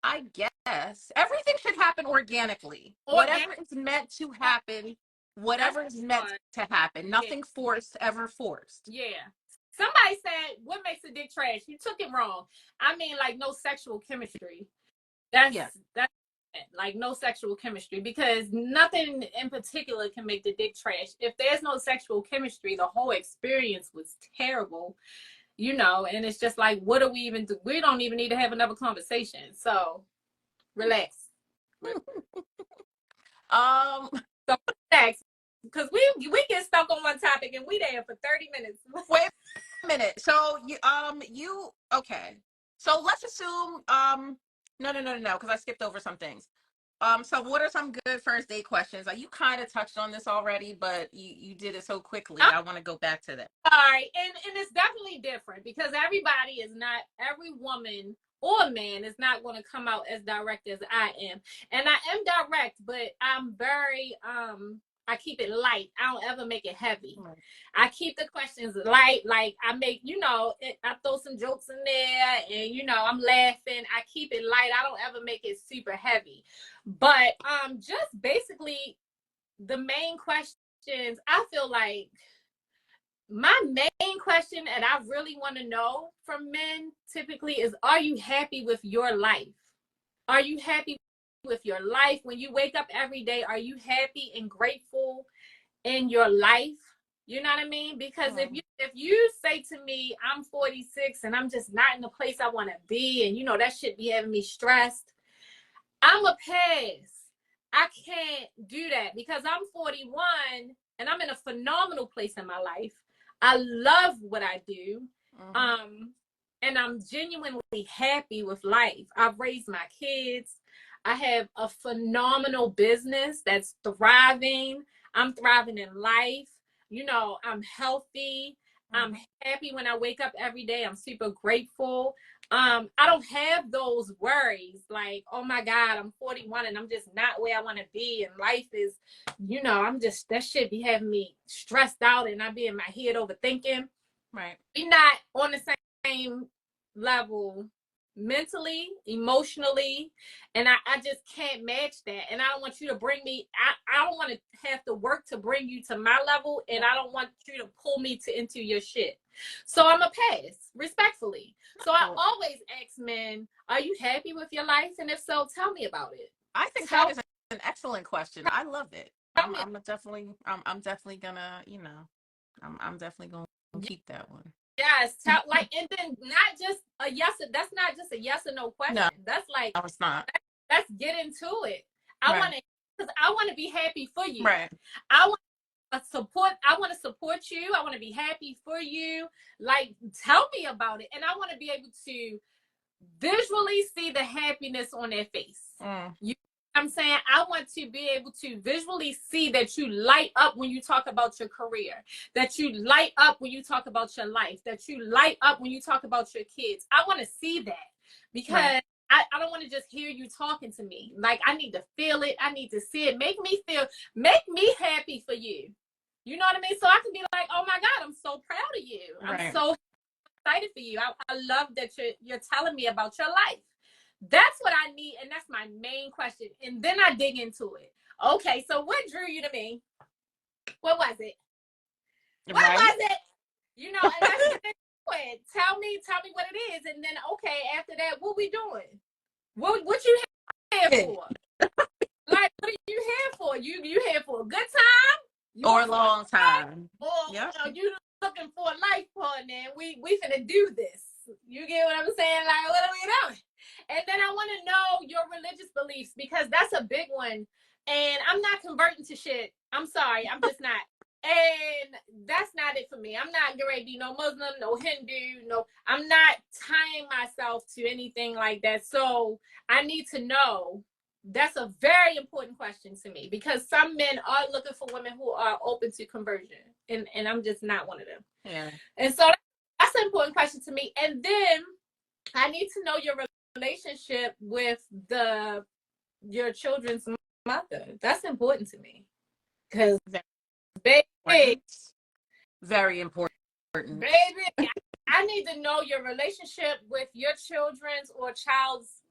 I guess everything should happen organically. Whatever is meant to happen, whatever is meant to happen. Nothing forced, ever forced. Yeah. Somebody said, what makes a dick trash? You took it wrong. I mean, like, no sexual chemistry. That's like no sexual chemistry, because nothing in particular can make the dick trash. If there's no sexual chemistry, the whole experience was terrible, and it's just like, what do we even do? We don't even need to have another conversation. So relax. So relax, because we get stuck on one topic and we there for 30 minutes. Wait a minute. So you okay. So let's assume no, because I skipped over some things. So what are some good first date questions? Like, you kind of touched on this already, but you did it so quickly. I want to go back to that. All right. And it's definitely different, because every woman or man is not going to come out as direct as I am. And I am direct, but I'm very I keep it light. I don't ever make it heavy. I keep the questions light. Like I make, I throw some jokes in there and, I'm laughing. I keep it light. I don't ever make it super heavy. But just basically the main questions, I feel like my main question and I really want to know from men typically is, are you happy with your life? Are you happy with your life? When you wake up every day, are you happy and grateful in your life? You know what I mean? Because if you say to me, I'm 46 and I'm just not in the place I want to be, and that shit be having me stressed, I'm a pass. I can't do that because I'm 41 and I'm in a phenomenal place in my life. I love what I do. And I'm genuinely happy with life. I've raised my kids. I have a phenomenal business that's thriving. I'm thriving in life. I'm healthy. I'm happy when I wake up every day. I'm super grateful. I don't have those worries like, oh my God, I'm 41 and I'm just not where I want to be. And life is, that shit be having me stressed out and I be in my head overthinking. Right. We're not on the same level mentally, emotionally, and I just can't match that. And I don't want you to bring me, I don't want to have to work to bring you to my level, and I don't want you to pull me into your shit. So I'm a pass, respectfully. So I always ask men, are you happy with your life? And if so, tell me about it. I think that is an excellent question. I love it. I'm definitely gonna, I'm definitely gonna keep that one. Yes, and then not just a yes. That's not just a yes or no question. No, that's like, no, it's not. Let's get into it. I want to, because I want to be happy for you. Right. I want to support. I want to support you. I want to be happy for you. Like, tell me about it, and I want to be able to visually see the happiness on their face. I'm saying I want to be able to visually see that you light up when you talk about your career, that you light up when you talk about your life, that you light up when you talk about your kids. I want to see that because I don't want to just hear you talking to me. Like, I need to feel it. I need to see it. Make me happy for you. You know what I mean? So I can be like, oh my God, I'm so proud of you. I'm so excited for you. I love that you're telling me about your life. That's what I need, and that's my main question. And then I dig into it. Okay, so what drew you to me? What was it? What was it? And let's get into it. Tell me what it is, and then after that, what we doing? What you here for? Like, what are you here for? You here for a good time? Or a long time? Or you looking for a life partner, and we finna do this. You get what I'm saying? Like, what are we doing? And then I want to know your religious beliefs, because that's a big one. And I'm not converting to shit. I'm sorry. I'm just not. And that's not it for me. I'm not going to be no Muslim, no Hindu, no. I'm not tying myself to anything like that. So I need to know. That's a very important question to me, because some men are looking for women who are open to conversion. And I'm just not one of them. Yeah. And so that's an important question to me. And then I need to know your relationship with your children's mother. That's important to me, because baby, very important. Baby, I need to know your relationship with your children's or child's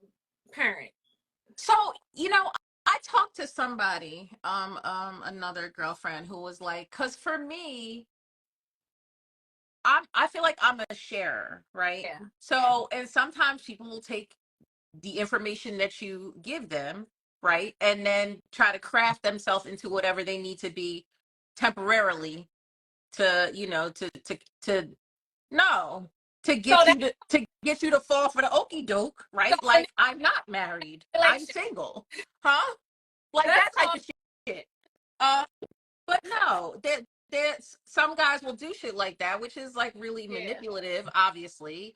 parent. So, I talked to somebody, another girlfriend, who was like, because for me, I feel like I'm a sharer, right? Yeah. So, and sometimes people will take the information that you give them, right, and then try to craft themselves into whatever they need to be temporarily to get you to fall for the okie doke, right? Like, I'm not married, I'm single, huh? Like that type of shit. But no, there's some guys will do shit like that, which is like really manipulative, obviously.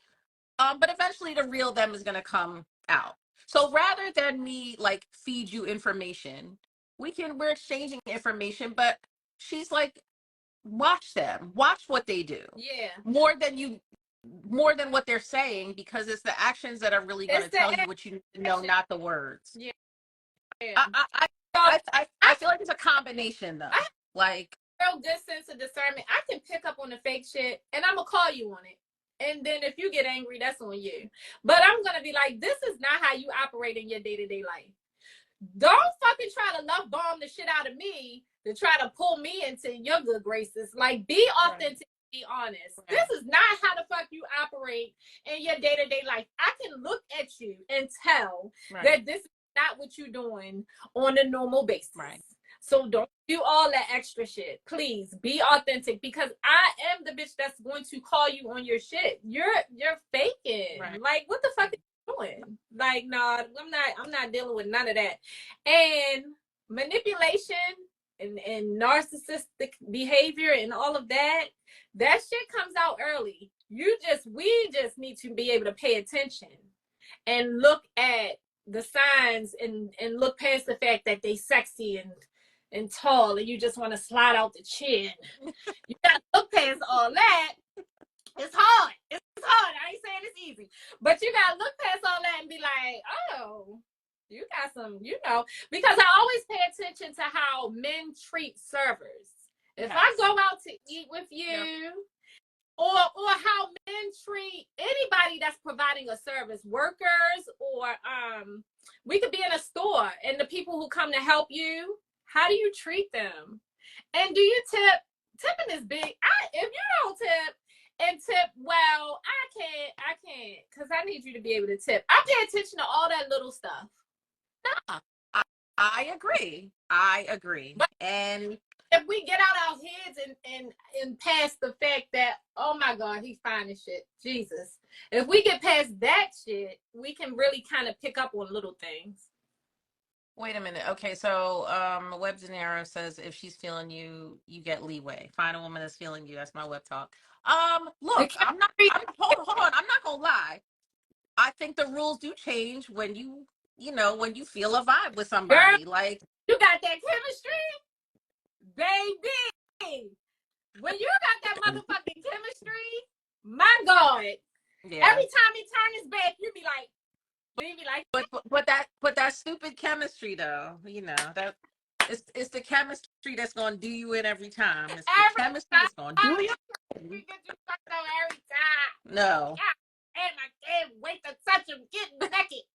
But eventually the real them is gonna come out. So rather than me like feed you information, we're exchanging information, but she's like, watch them, watch what they do. Yeah. More than what they're saying, because it's the actions that are really gonna tell you what you need to know, not the words. Yeah. I feel like it's a combination though. Like real good sense of discernment. I can pick up on the fake shit and I'm gonna call you on it. And then if you get angry, that's on you. But I'm gonna be like, this is not how you operate in your day-to-day life. Don't fucking try to love bomb the shit out of me to try to pull me into your good graces. Like, be authentic, right. Be honest. Right. This is not how the fuck you operate in your day-to-day life. I can look at you and tell that this is not what you're doing on a normal basis. Right. So don't do all that extra shit. Please be authentic, because I am the bitch that's going to call you on your shit. You're faking. Right. Like, what the fuck is you doing? Like, no, I'm not dealing with none of that. And manipulation and narcissistic behavior and all of that shit comes out early. We just need to be able to pay attention and look at the signs and look past the fact that they sexy and tall and you just want to slide out the chin. You gotta look past all that. It's hard. It's hard. I ain't saying it's easy, but you gotta look past all that and be like, oh, you got some, because I always pay attention to how men treat servers. If I go out to eat with you, or how men treat anybody that's providing a service, workers, or we could be in a store and the people who come to help you, how do you treat them? And do you tip? Tipping is big. If you don't tip and tip well, I can't, because I need you to be able to tip. I pay attention to all that little stuff. Nah, I agree. But, and if we get out our heads and past the fact that, oh my God, he's fine as shit, Jesus. If we get past that shit, we can really kind of pick up on little things. Wait a minute. Okay, so Web De Niro says if she's feeling you, you get leeway. Find a woman that's feeling you. That's my web talk. Look, hold on. I'm not gonna lie. I think the rules do change when you feel a vibe with somebody. Girl, like, you got that chemistry, baby. When you got that motherfucking chemistry, my God. Yeah. Every time he turn his back, you be like, but that stupid chemistry though, that it's the chemistry that's gonna do you in every time. It's the chemistry that's gonna do you. We get you fucked up every time. No. Yeah. And I can't wait to touch him, get naked.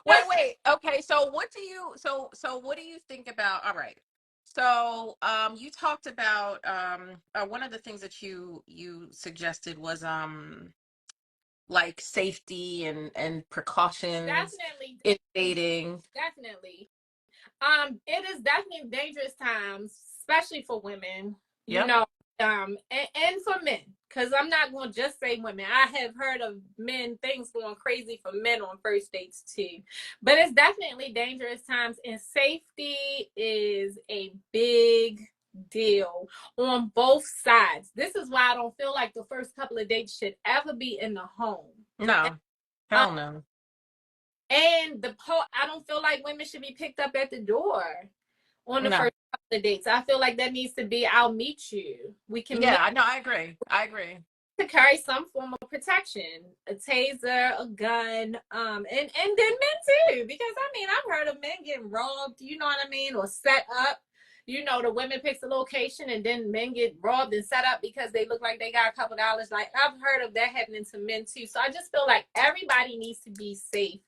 Wait. Okay, so what do you think about? All right. So you talked about one of the things that you suggested was like safety and precautions. Definitely in dating. Definitely. It is definitely dangerous times, especially for women. Yep. And for men, because I'm not going to just say women. I have heard of things going crazy for men on first dates too. But it's definitely dangerous times, and safety is a big deal on both sides. This is why I don't feel like the first couple of dates should ever be in the home. No, hell no. And I don't feel like women should be picked up at the door on the first couple of dates. I feel like that needs to be, I'll meet you. We can. Yeah, I know. I agree. To carry some form of protection, a taser, a gun, and then men too, because I've heard of men getting robbed, you know what I mean, or set up. The women picks the location and then men get robbed and set up because they look like they got a couple dollars. Like, I've heard of that happening to men too. So I just feel like everybody needs to be safe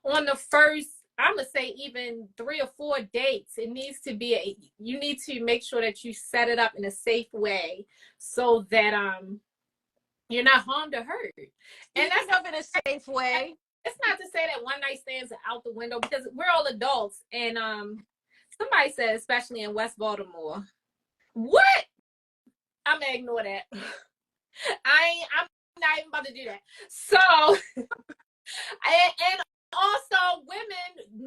on the first, I'm going to say even 3 or 4 dates. It needs to be, you need to make sure that you set it up in a safe way so that, you're not harmed or hurt. And that's up in a safe way. It's not to say that one night stands are out the window, because we're all adults. And, somebody said, especially in West Baltimore. What? I'm gonna ignore that. I'm not even about to do that. So, and also women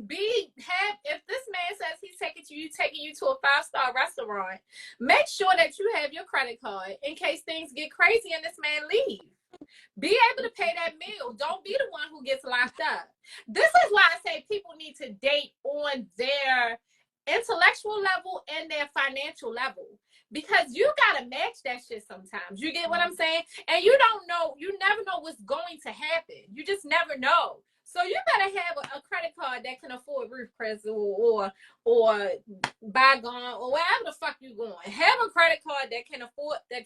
if this man says he's taking you to a 5-star restaurant, make sure that you have your credit card in case things get crazy and this man leaves. Be able to pay that meal. Don't be the one who gets locked up. This is why I say people need to date on their intellectual level and their financial level, because you gotta match that shit sometimes. You get what I'm saying? And you never know what's going to happen. You just never know. So you better have a credit card that can afford Ruth Chris or Bygone or wherever the fuck you going. Have a credit card that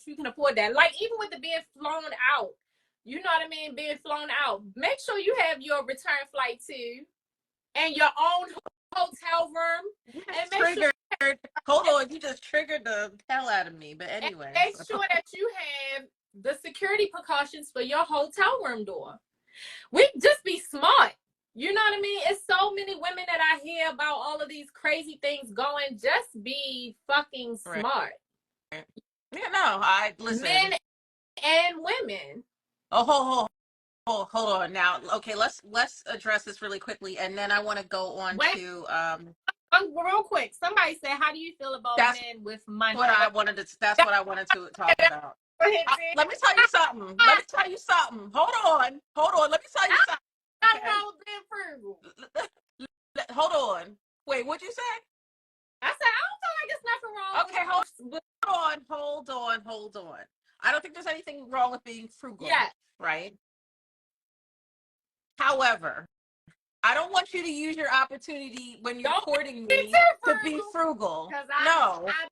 you can afford that. Like even with the being flown out, you know what I mean? Being flown out. Make sure you have your return flight too, and your own hotel room. And make sure. Hold on, you just triggered the hell out of me. But anyway, make sure that you have the security precautions for your hotel room door. We just be smart. You know what I mean? It's so many women that I hear about all of these crazy things going. Just be fucking smart. Right. Yeah, no, I listen. Men and women. Oh, hold on. Now, okay, let's address this really quickly, and then I want to go on to real quick. Somebody said, "How do you feel about men with money?" That's what I wanted to talk about. Let me tell you something. Hold on. Let me tell you something. Nothing wrong with being frugal. Hold on. Wait, what'd you say? I said I don't feel like there's nothing wrong. Okay, hold on. I don't think there's anything wrong with being frugal. Yeah. Right. However, I don't want you to use your opportunity when you're courting me to be frugal.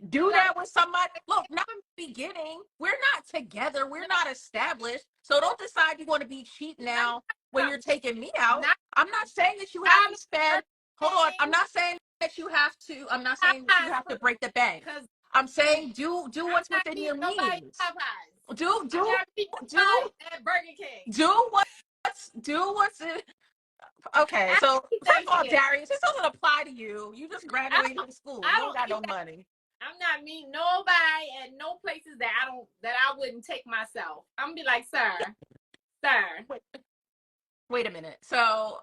Do that with somebody. Look, not in the beginning. We're not together. We're not established. So don't decide you want to be cheap now when you're taking me out. I'm not saying that you have to spend. Hold on. I'm not saying that you have to break the bank. I'm saying do what's within your means. Do what's in. Okay, so first of all, Darius, this doesn't apply to you. You just graduated school. You don't got no money. I'm not meeting nobody at no places that I wouldn't take myself. I'm gonna be like, sir. Wait a minute. So,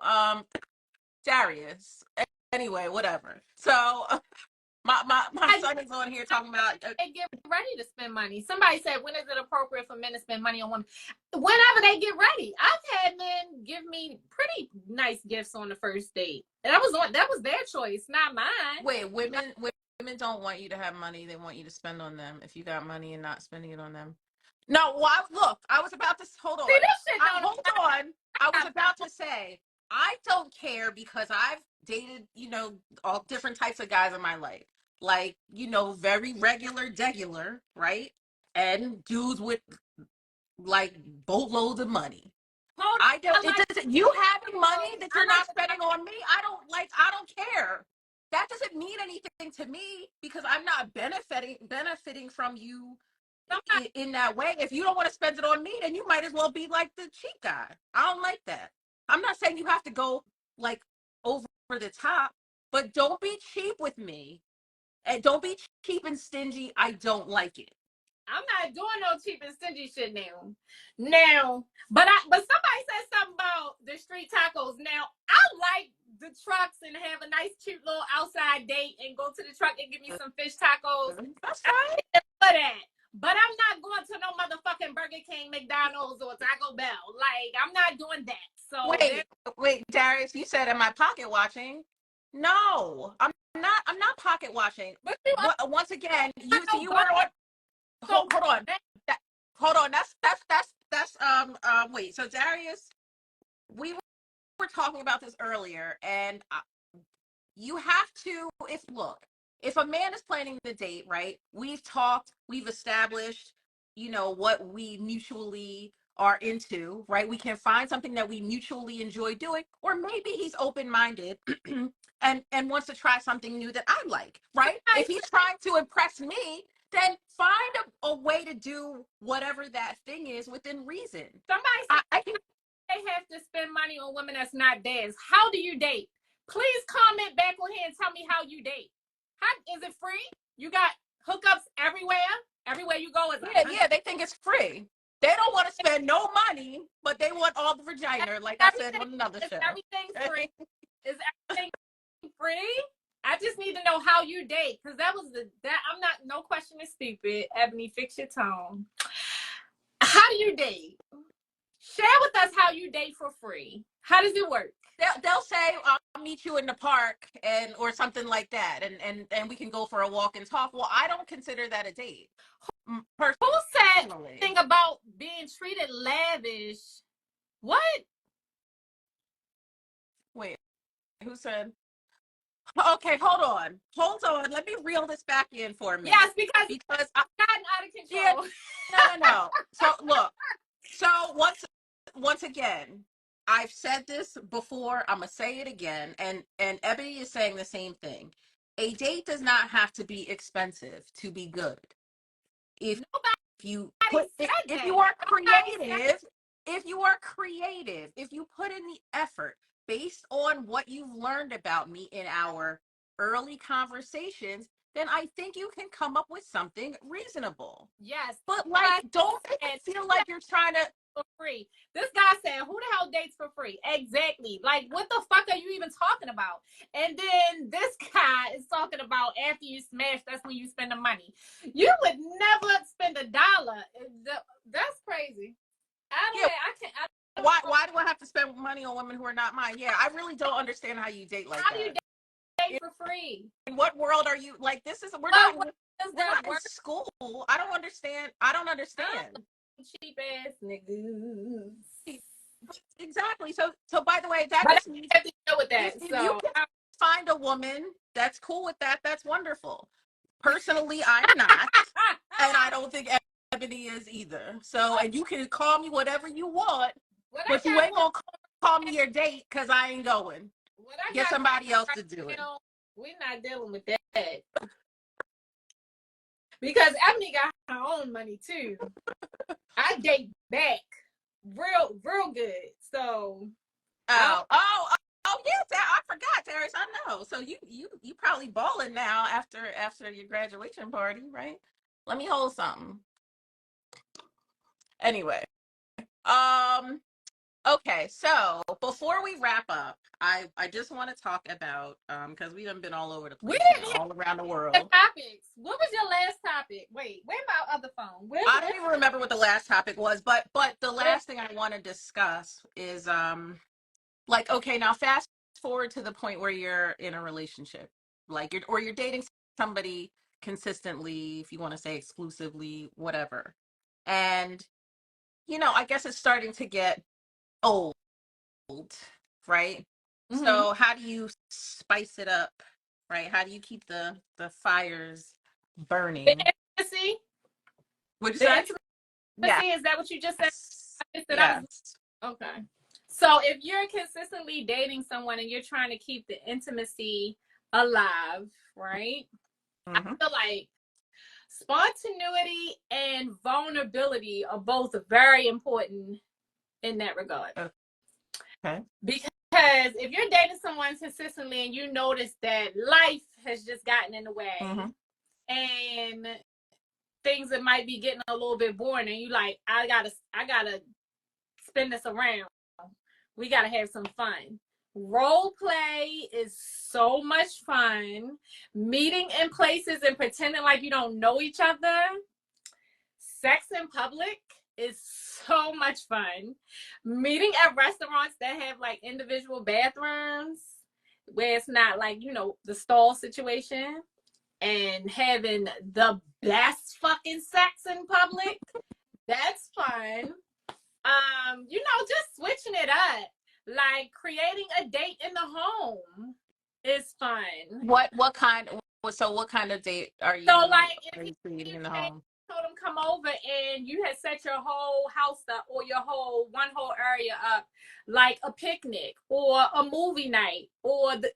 Darius. Anyway, whatever. So, my son is on here talking about. They get ready to spend money. Somebody said, when is it appropriate for men to spend money on women? Whenever they get ready. I've had men give me pretty nice gifts on the first date. And that was their choice, not mine. Wait, women don't want you to have money. They want you to spend on them. If you got money and not spending it on them. No, look, I was about to hold on. See, this shit hold on. I was about to say, I don't care because I've dated, all different types of guys in my life. Like, very regular, right? And dudes with like boatloads of money. You having money that you're not spending on me, I don't care. That doesn't mean anything to me because I'm not benefiting from you in that way. If you don't want to spend it on me, then you might as well be like the cheap guy. I don't like that. I'm not saying you have to go like over the top, but don't be cheap with me. And don't be cheap and stingy. I don't like it. I'm not doing no cheap and stingy shit now. But somebody said something about the street tacos. Now, I like the trucks and have a nice cute little outside date and go to the truck and give me some fish tacos. That's fine. For that. But I'm not going to no motherfucking Burger King, McDonald's, or Taco Bell. Like, I'm not doing that. So wait, Darius, you said, am I pocket watching? No, I'm not pocket watching. But once again, you were on. Hold on. That's wait. So Darius, we were talking about this earlier, and you have to. If a man is planning the date, right? We've talked, we've established, what we mutually are into, right? We can find something that we mutually enjoy doing, or maybe he's open-minded and wants to try something new that I like, right? If he's trying to impress me, then find a way to do whatever that thing is within reason. Somebody said they have to spend money on women that's not theirs. How do you date? Please comment back on here and tell me how you date. Is it free? You got hookups everywhere? Everywhere you go is yeah, they think it's free. They don't want to spend no money, but they want all the vagina, like I said on another show. Everything free? Is everything free? I just need to know how you date, because I'm not, no question is stupid. Ebony, fix your tone. How do you date? Share with us how you date for free. How does it work? They'll say, I'll meet you in the park or something like that, and we can go for a walk and talk. Well, I don't consider that a date. Who said anything about being treated lavish? What? Wait, who said? Okay, hold on. Let me reel this back in for a minute. Yes, because I've gotten out of control. Yeah, no. So look, once again, I've said this before. I'm gonna say it again, and Ebony is saying the same thing. A date does not have to be expensive to be good. If you put if you are creative, if you put in the effort based on what you've learned about me in our early conversations, then I think you can come up with something reasonable. Yes. But like, don't make it feel like you're trying to for free. This guy said, who the hell dates for free? Exactly. Like, what the fuck are you even talking about? And then this guy is talking about after you smash, that's when you spend the money. You would never spend $1. That's crazy. Why do I have to spend money on women who are not mine? Yeah, I really don't understand how you date like that. How do you date for free? In what world are you? Like, we're not in school. I don't understand. Cheap ass niggas. Exactly. So by the way, that just means have to deal with that. If you can find a woman that's cool with that, that's wonderful. Personally, I'm not, and I don't think Ebony is either. So, and you can call me whatever you want, but you ain't gonna call me your date because I ain't going. Get somebody else to do it. We're not dealing with that. Because Ebony got her own money too. I date back real good. So oh yeah, I forgot, Terrence. I know. So you probably balling now after your graduation party, right? Let me hold something. Anyway, okay. So before we wrap up, I just want to talk about because we haven't been all over the place, all around the world. Topics. What was your last topic? Wait, where my other phone? I don't even remember what the last topic was, but the last thing I want to discuss is like, okay, now fast forward to the point where you're in a relationship, like you're dating somebody consistently, if you want to say exclusively, whatever. And I guess it's starting to get old, right? Mm-hmm. So how do you spice it up, right? How do you keep the fires burning? Intimacy? What'd you say? Yeah. Is that what you just said? Yes. Okay. So if you're consistently dating someone and you're trying to keep the intimacy alive, right? Mm-hmm. I feel like spontaneity and vulnerability are both very important in that regard. Okay. Because if you're dating someone consistently and you notice that life has just gotten in the way, mm-hmm. and things that might be getting a little bit boring, and you like, I gotta spin this around. We gotta have some fun. Role play is so much fun. Meeting in places and pretending like you don't know each other. Sex in public is so much fun. Meeting at restaurants that have like individual bathrooms where it's not like, the stall situation, and having the best fucking sex in public. That's fun. Just switching it up. Like creating a date in the home is fun. What kind of date are you? So like if you creating in the home? Told them come over and you had set your whole house up or one whole area up like a picnic or a movie night or the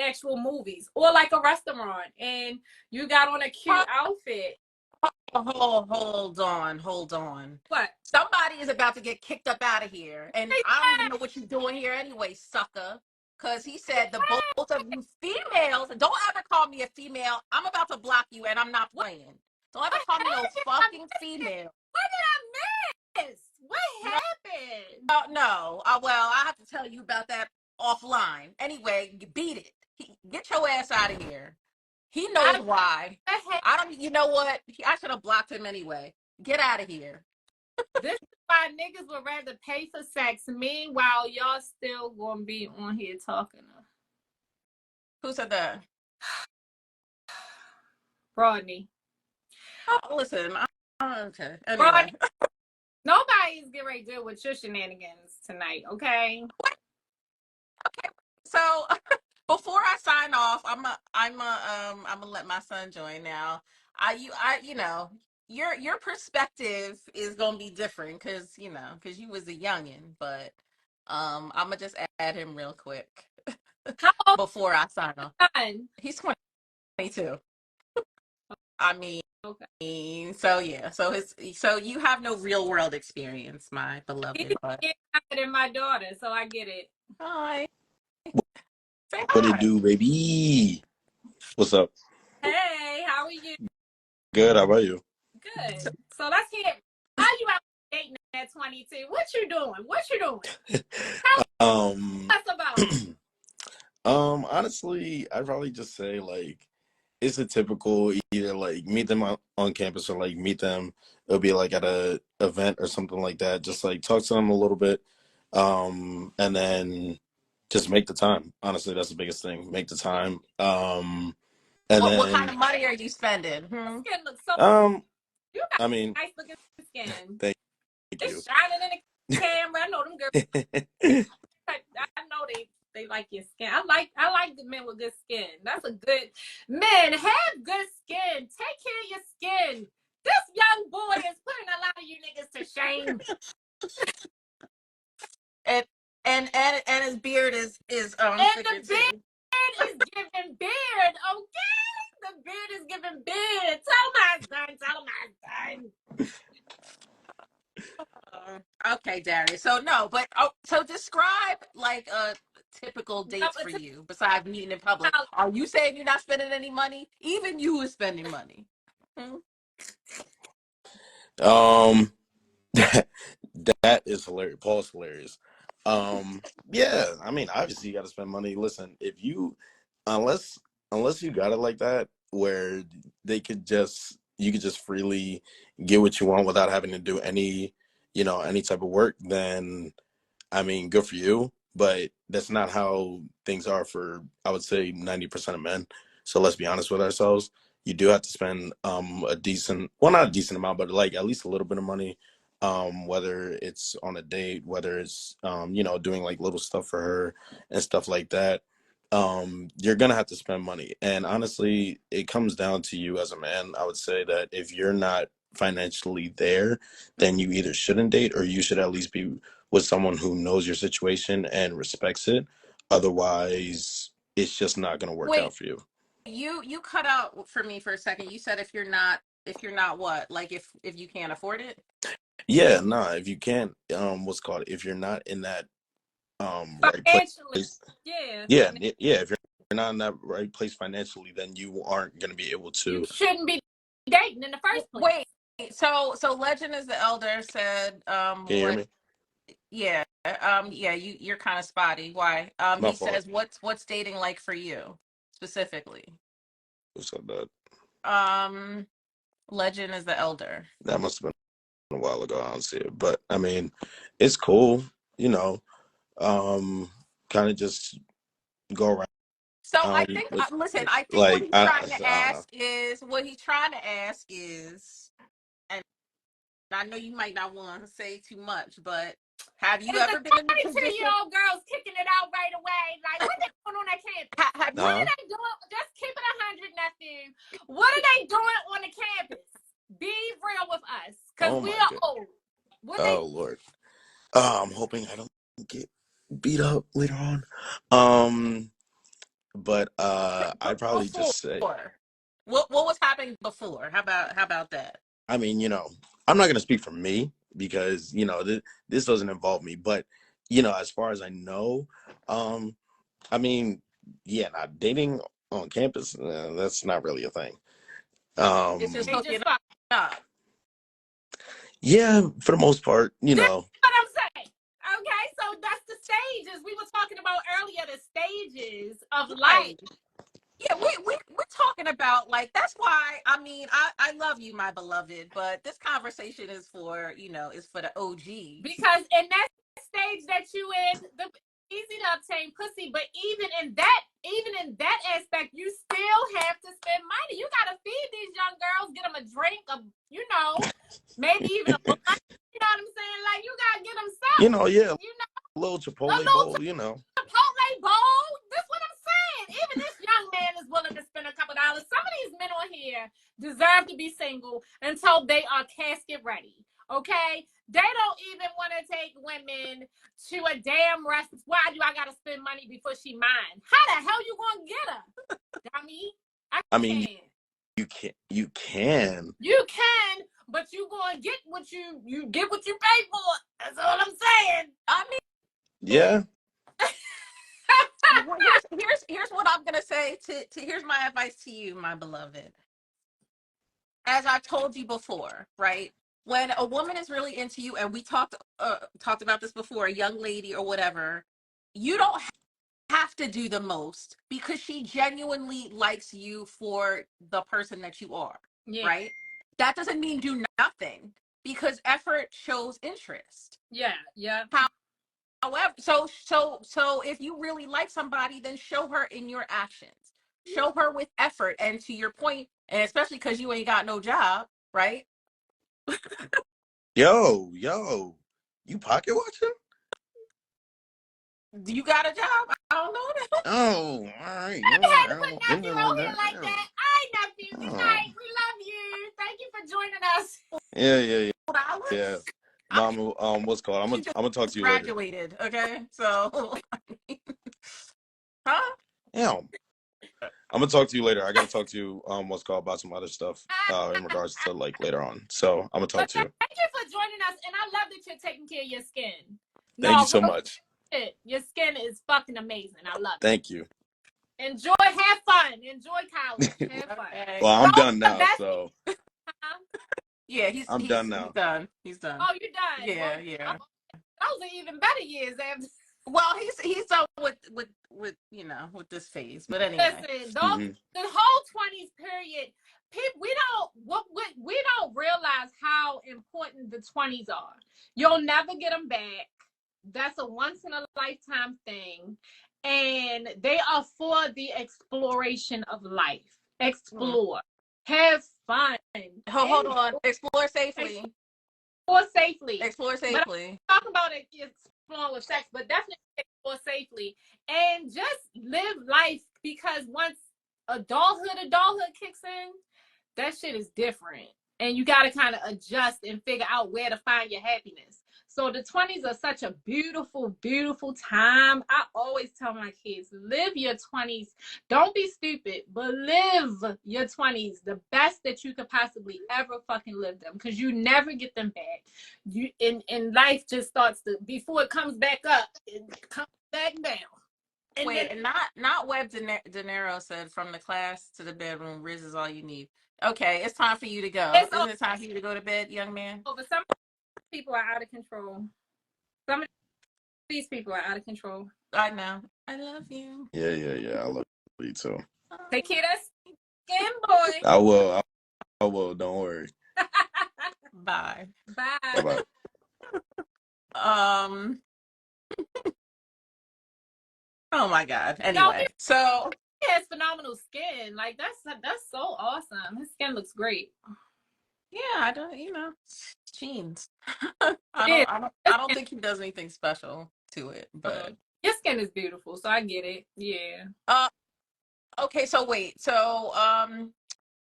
actual movies or like a restaurant and you got on a cute outfit. Hold on. What? Somebody is about to get kicked up out of here, and I don't even know what you're doing here anyway, sucker. Because he said the both of you females, don't ever call me a female. I'm about to block you, and I'm not playing. Don't ever call me no fucking female. What did I miss? What happened? No. Well, I have to tell you about that offline. Anyway, beat it. Get your ass out of here. He knows why. You know what? I should have blocked him anyway. Get out of here. This is why niggas would rather pay for sex. Meanwhile, y'all still gonna be on here talking. Who said that? Rodney. Oh, listen. Okay. Anyway. Rodney, nobody's getting ready to deal with your shenanigans tonight, okay? Okay. So before I sign off, I'm gonna let my son join now. You know, your perspective is gonna be different because you was a youngin, but I'm gonna just add him real quick How old before I sign off. son? He's 22. I Okay. mean, so yeah, so you have no real world experience, my beloved. But He's younger than my daughter, so I get it. hi, say What it hi. do, baby? What's up? Hey, how are you? Good. How about you? Good. So let's hear. How you out dating at 22? What you doing? What you doing? Um, Tell us about it. honestly, I'd probably just say like it's a typical either like meet them on campus or like meet them. It'll be like at a event or something like that. Just like talk to them a little bit, and then just make the time. Honestly, that's the biggest thing. Make the time. And What kind then of money are you spending? Skin looks so. um, You got I mean, nice looking skin. thank you. It's shining in the camera. I know them girls. I know they like your skin. I like the men with good skin. That's a good men have good skin. Take care of your skin. This young boy is putting a lot of you niggas to shame. And his beard is And the thicker beard too. is giving beard. Okay, the beard is giving beard. Tell my son. Tell my son. Okay, Darius. So no, but so describe like a typical dates for you besides meeting in public. Are you saying you're not spending any money? Even you is spending money. Um, that is hilarious. Paul's hilarious. Yeah, I mean, obviously you got to spend money. Listen, if you, unless you got it like that, where you could just freely get what you want without having to do any type of work, then I mean, good for you, but that's not how things are for, I would say, 90% of men. So let's be honest with ourselves. You do have to spend a decent, well, not a decent amount, but like at least a little bit of money, whether it's on a date, whether it's, doing like little stuff for her and stuff like that. You're going to have to spend money. And honestly, it comes down to you as a man. I would say that if you're not financially there, then you either shouldn't date or you should at least be with someone who knows your situation and respects it. Otherwise, it's just not going to work Wait, out for you. you cut out for me for a second. You said if you're not what? Like if you can't afford it? Yeah, nah, if you can't, if you're not in that right Financially, place, yeah. yeah, if you're not in that right place financially, then you aren't going to be able You to. shouldn't be dating in the first place. Wait, so Legend is the elder said Can you hear what me? yeah, yeah, you're kind of spotty. Why? My He fault. says what's dating like for you specifically? What's up, Dad? Legend is the elder. That must have been a while ago. I don't see it, but I mean, it's cool. You know, kind of just go around. So I think, With, listen, I think like I don't know. what he's trying to ask is, and I know you might not want to say too much, but have you Is the ever been in the 22 position? year old girls kicking it out right away? Like, what they doing on that campus? Have you? What Huh? are they doing? Just keep it 100, nephew. What are they doing on the campus? Be real with us, because Oh we my are god. old. What they Oh Lord. I'm hoping I don't get beat up later on. But I'd probably Before? just say, What was happening before? How about that? I mean, I'm not gonna speak for me because this doesn't involve me. But as far as I know, I mean, yeah, not dating on campus. That's not really a thing. It's just they hooking just fuck. up. Yeah, for the most part, This is what I'm saying. Okay, so that's the stages we were talking about earlier. The stages of life. Right. Yeah, we're talking about like that's why I mean I love you, my beloved, but this conversation is for is for the OGs. Because in that stage that you in, the easy to obtain pussy, but even in that aspect, you still have to spend money. You gotta feed these young girls, get them a drink, maybe even a lunch. You know what I'm saying? Like you gotta get them something. yeah, You know, a little a Chipotle little bowl, Chipotle bowl. man is willing to spend a couple dollars. Some of these men on here deserve to be single until they are casket ready. Okay? They don't even want to take women to a damn restaurant. Why do I gotta spend money before she mine? How the hell you gonna get her? Dummy. I mean, you can. You can. You can, but you gonna get what you get what you pay for. That's all I'm saying. I mean, yeah. Well, here's what I'm gonna say. Here's my advice to you, my beloved. As I've told you before, right? When a woman is really into you, and we talked about this before, a young lady or whatever, you don't have to do the most because she genuinely likes you for the person that you are, right? That doesn't mean do nothing because effort shows interest. Yeah. However, so if you really like somebody, then show her in your actions. Show her with effort. And to your point, and especially because you ain't got no job, right? Yo, you pocket watching? Do you got a job? I don't know that. Oh, all right. I had to put nephew on here like that. Hi, nephew. Good night. We love you. Thank you for joining us. Yeah. Mom, what's called? I'm gonna talk to you later. Graduated, okay? So, huh? Yeah. I'm gonna talk to you later. I gotta talk to you, what's called, about some other stuff in regards to like later on. So I'm gonna talk to you. Thank you for joining us, and I love that you're taking care of your skin. Thank you so much. Your skin is fucking amazing. I love it. Thank you. Enjoy, have fun. Enjoy college. Have fun. Okay. Well, I'm done now, so. Yeah, he's done now. He's done. Oh, you're done. Yeah, well, yeah. Those are even better years after. Well, he's done with with this phase. But anyway, listen, the whole 20s period, people we don't realize how important the 20s are. You'll never get them back. That's a once in a lifetime thing, and they are for the exploration of life. Explore, have fun. Hold on, explore safely. Explore safely. Talk about it. Exploring with sex, but definitely explore safely and just live life, because once adulthood kicks in, that shit is different, and you got to kind of adjust and figure out where to find your happiness. So the 20s are such a beautiful, beautiful time. I always tell my kids, live your 20s. Don't be stupid, but live your 20s the best that you could possibly ever fucking live them, because you never get them back. You in life just starts to, before it comes back up, it comes back down. And wait, and not Web De Niro said, from the class to the bedroom, Riz is all you need. Okay, it's time for you to go. Isn't it time for you to go to bed, young man? Over some people are out of control. Some of these people are out of control. I know. I love you. Yeah. I love you too. Take care of that skin, boy. I will. Don't worry. Bye. Bye. Oh my God. Anyway, so he has phenomenal skin. Like that's so awesome. His skin looks great. Yeah, I don't, jeans. I don't think he does anything special to it, but your skin is beautiful, so I get it. Yeah. Okay, so wait. So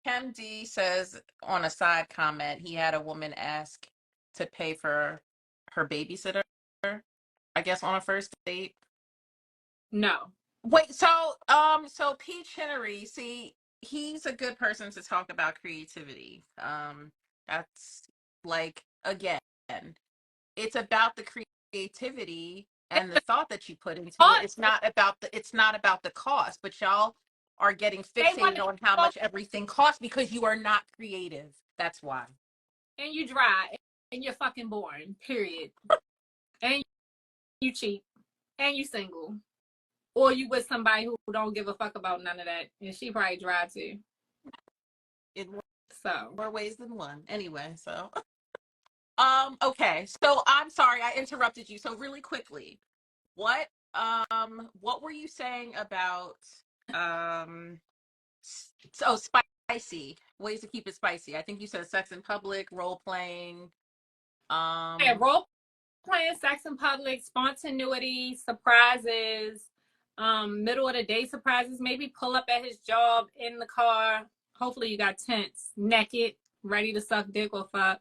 Kem D says on a side comment, he had a woman ask to pay for her babysitter, I guess, on a first date. No. Wait, so Peach Henry, see, he's a good person to talk about creativity. That's like, again, it's about the creativity and the thought that you put into it. It's not about the cost, but y'all are getting fixated on how much everything costs because you are not creative. That's why. And you dry, and you're fucking boring, period. And you cheap, and you single. Or you with somebody who don't give a fuck about none of that, and she probably dry too. In more ways than one. Anyway, so okay. So I'm sorry I interrupted you. So really quickly, what were you saying about spicy ways to keep it spicy? I think you said sex in public, role playing. Yeah, role playing, sex in public, spontaneity, surprises. middle of the day surprises. Maybe pull up at his job in the car. Hopefully you got tents, naked, ready to suck dick or fuck.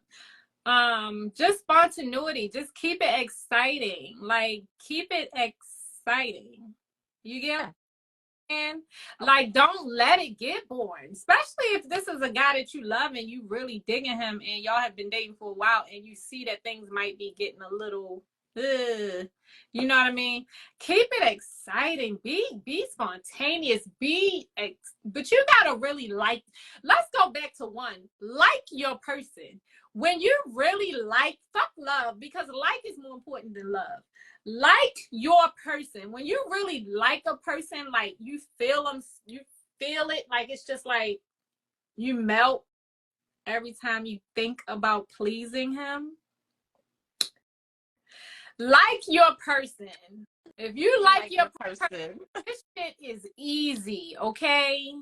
Just spontaneity. Just keep it exciting. Like, keep it exciting. You get what I'm saying? Like, don't let it get boring. Especially if this is a guy that you love and you really digging him and y'all have been dating for a while and you see that things might be getting a little you know what I mean? Keep it exciting. Be spontaneous. But you gotta really like. Let's go back to one. Like your person. When you really like, fuck love, because like is more important than love. Like your person. When you really like a person, like you feel them, you feel it. Like it's just like you melt every time you think about pleasing him. Like your person. If you like your person, this shit is easy, okay?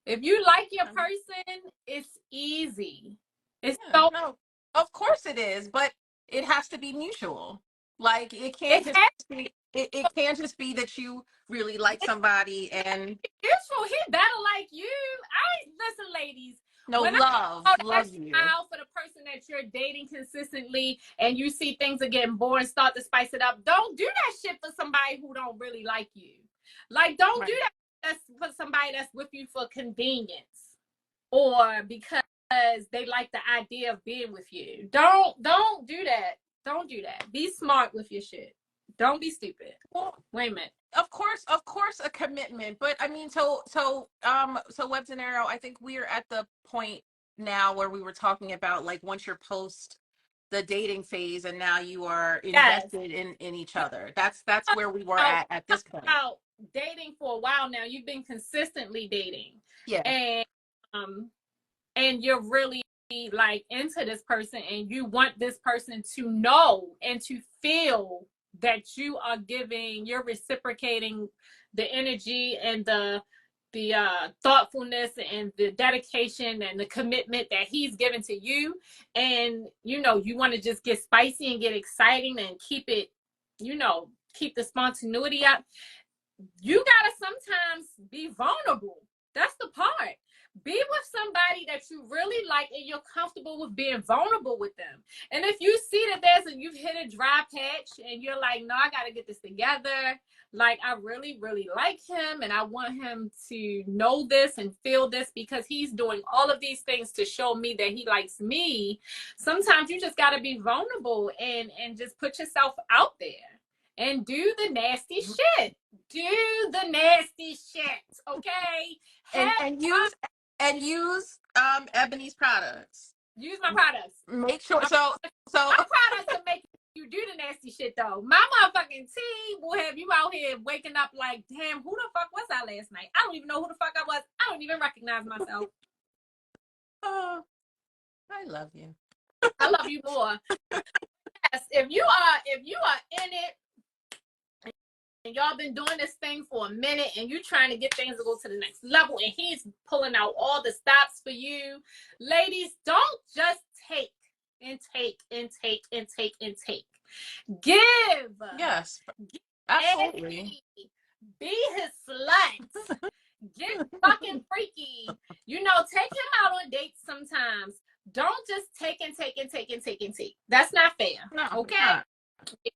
If you like your person, it's easy. It's so no, of course it is, but it has to be mutual. Like it can't just be that you really like somebody and mutual. He better like you. Listen, ladies. No, when love you. For the person that you're dating consistently and you see things are getting boring, start to spice it up. Don't do that shit for somebody who don't really like you. Like, don't do that. That's for somebody that's with you for convenience or because they like the idea of being with you. Don't do that. Don't do that. Be smart with your shit. Don't be stupid. Well, wait a minute. Of course, a commitment. But I mean, so Webs and Arrow, I think we're at the point now where we were talking about like once you're post the dating phase and now you are invested in each other. That's where we were at this point. About dating for a while now. You've been consistently dating. Yeah. And you're really like into this person and you want this person to know and to feel that you're reciprocating the energy and the thoughtfulness and the dedication and the commitment that he's given to you. And, you want to just get spicy and get exciting and keep it, keep the spontaneity up. You got to sometimes be vulnerable. That's the part. Be with somebody that you really like and you're comfortable with being vulnerable with them. And if you see that you've hit a dry patch and you're like, no, I got to get this together. Like, I really, really like him and I want him to know this and feel this because he's doing all of these things to show me that he likes me. Sometimes you just got to be vulnerable and just put yourself out there and do the nasty shit. Do the nasty shit, okay? And use Ebony's products. Use my products. Make sure so my products will make you do the nasty shit though. My motherfucking tea will have you out here waking up like, damn, who the fuck was I last night? I don't even know who the fuck I was. I don't even recognize myself. Oh, I love you. I love you more. Yes, if you are in it and y'all been doing this thing for a minute and you trying to get things to go to the next level and he's pulling out all the stops for you, ladies, don't just take and take and take and take and take. Give. Yes, absolutely. Be his slut. Get fucking freaky. Take him out on dates sometimes. Don't just take and take and take and take and take. That's not fair. No, okay?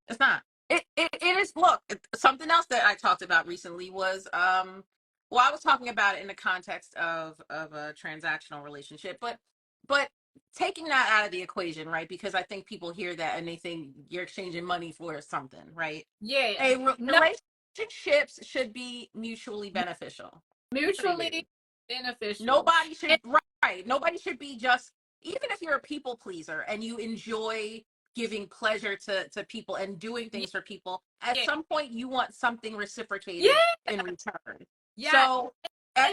It's not. It is. Look, something else that I talked about recently was I was talking about it in the context of a transactional relationship, but taking that out of the equation, right? Because I think people hear that and they think you're exchanging money for something, right? Yeah. Relationships should be mutually beneficial. Mutually beneficial. Nobody should be just, even if you're a people pleaser and you enjoy giving pleasure to people and doing things for people, at some point you want something reciprocated in return.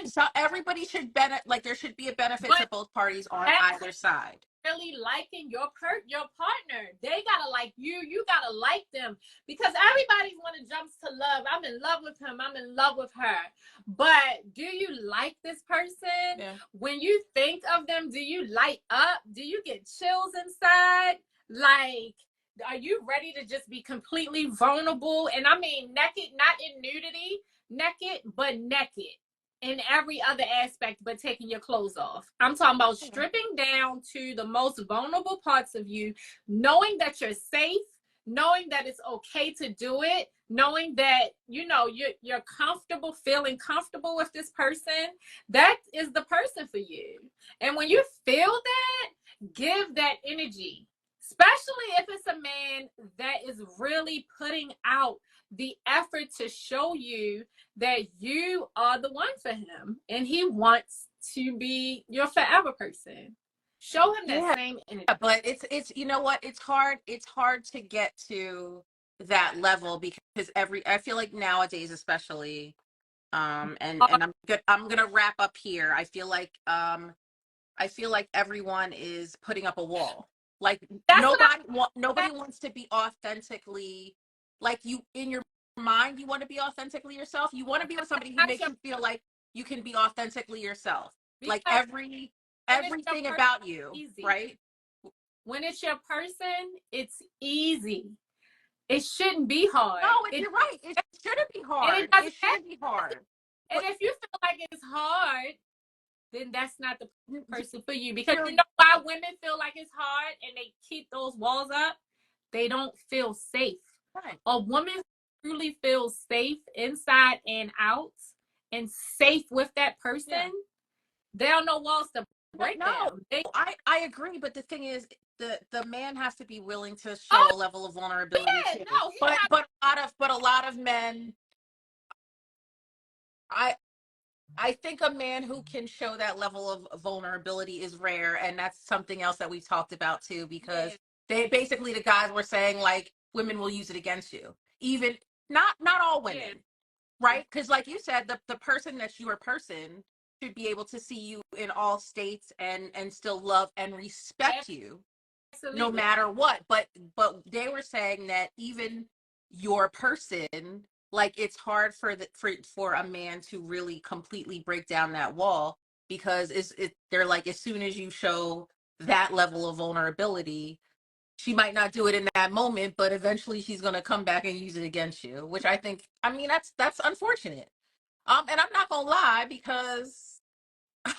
So everybody should there should be a benefit to both parties on either side. Really liking your partner, they gotta like you gotta like them, because everybody want to jump to love. I'm in love with him, I'm in love with her, but do you like this person? When you think of them, do you light up? Do you get chills inside? Like, are you ready to just be completely vulnerable? And I mean naked, not in nudity, naked, but naked in every other aspect but taking your clothes off. I'm talking about stripping down to the most vulnerable parts of you, knowing that you're safe, knowing that it's okay to do it, knowing that you're comfortable, feeling comfortable with this person. That is the person for you. And when you feel that, give that energy, especially if it's a man that is really putting out the effort to show you that you are the one for him and he wants to be your forever person. Show him that same energy. Yeah, but it's you know what, it's hard to get to that level because I feel like nowadays especially and I'm gonna wrap up here. I feel like everyone is putting up a wall. Like nobody wants to be authentically, like, you in your mind you want to be authentically yourself. You want to be with somebody who makes you feel like you can be authentically yourself. Like everything about you, easy. Right? When it's your person, it's easy. It shouldn't be hard. No, you're right. It shouldn't be hard. It shouldn't be hard. And if you feel like it's hard, then that's not the person for you. Because you know why women feel like it's hard and they keep those walls up? They don't feel safe. Right. A woman truly feels safe inside and out and safe with that person. There are no walls to break down. I agree, but the thing is, the man has to be willing to show a level of vulnerability too. But a lot of men, I think a man who can show that level of vulnerability is rare, and that's something else that we talked about too, because they basically, the guys were saying like women will use it against you, even not all women, right? Because like you said, the person that's your person should be able to see you in all states and still love and respect you. Absolutely. No matter what. But they were saying that even your person, like, it's hard for a man to really completely break down that wall, because they're like, as soon as you show that level of vulnerability, she might not do it in that moment, but eventually she's going to come back and use it against you, which I think, I mean, that's unfortunate. And I'm not going to lie, because I'm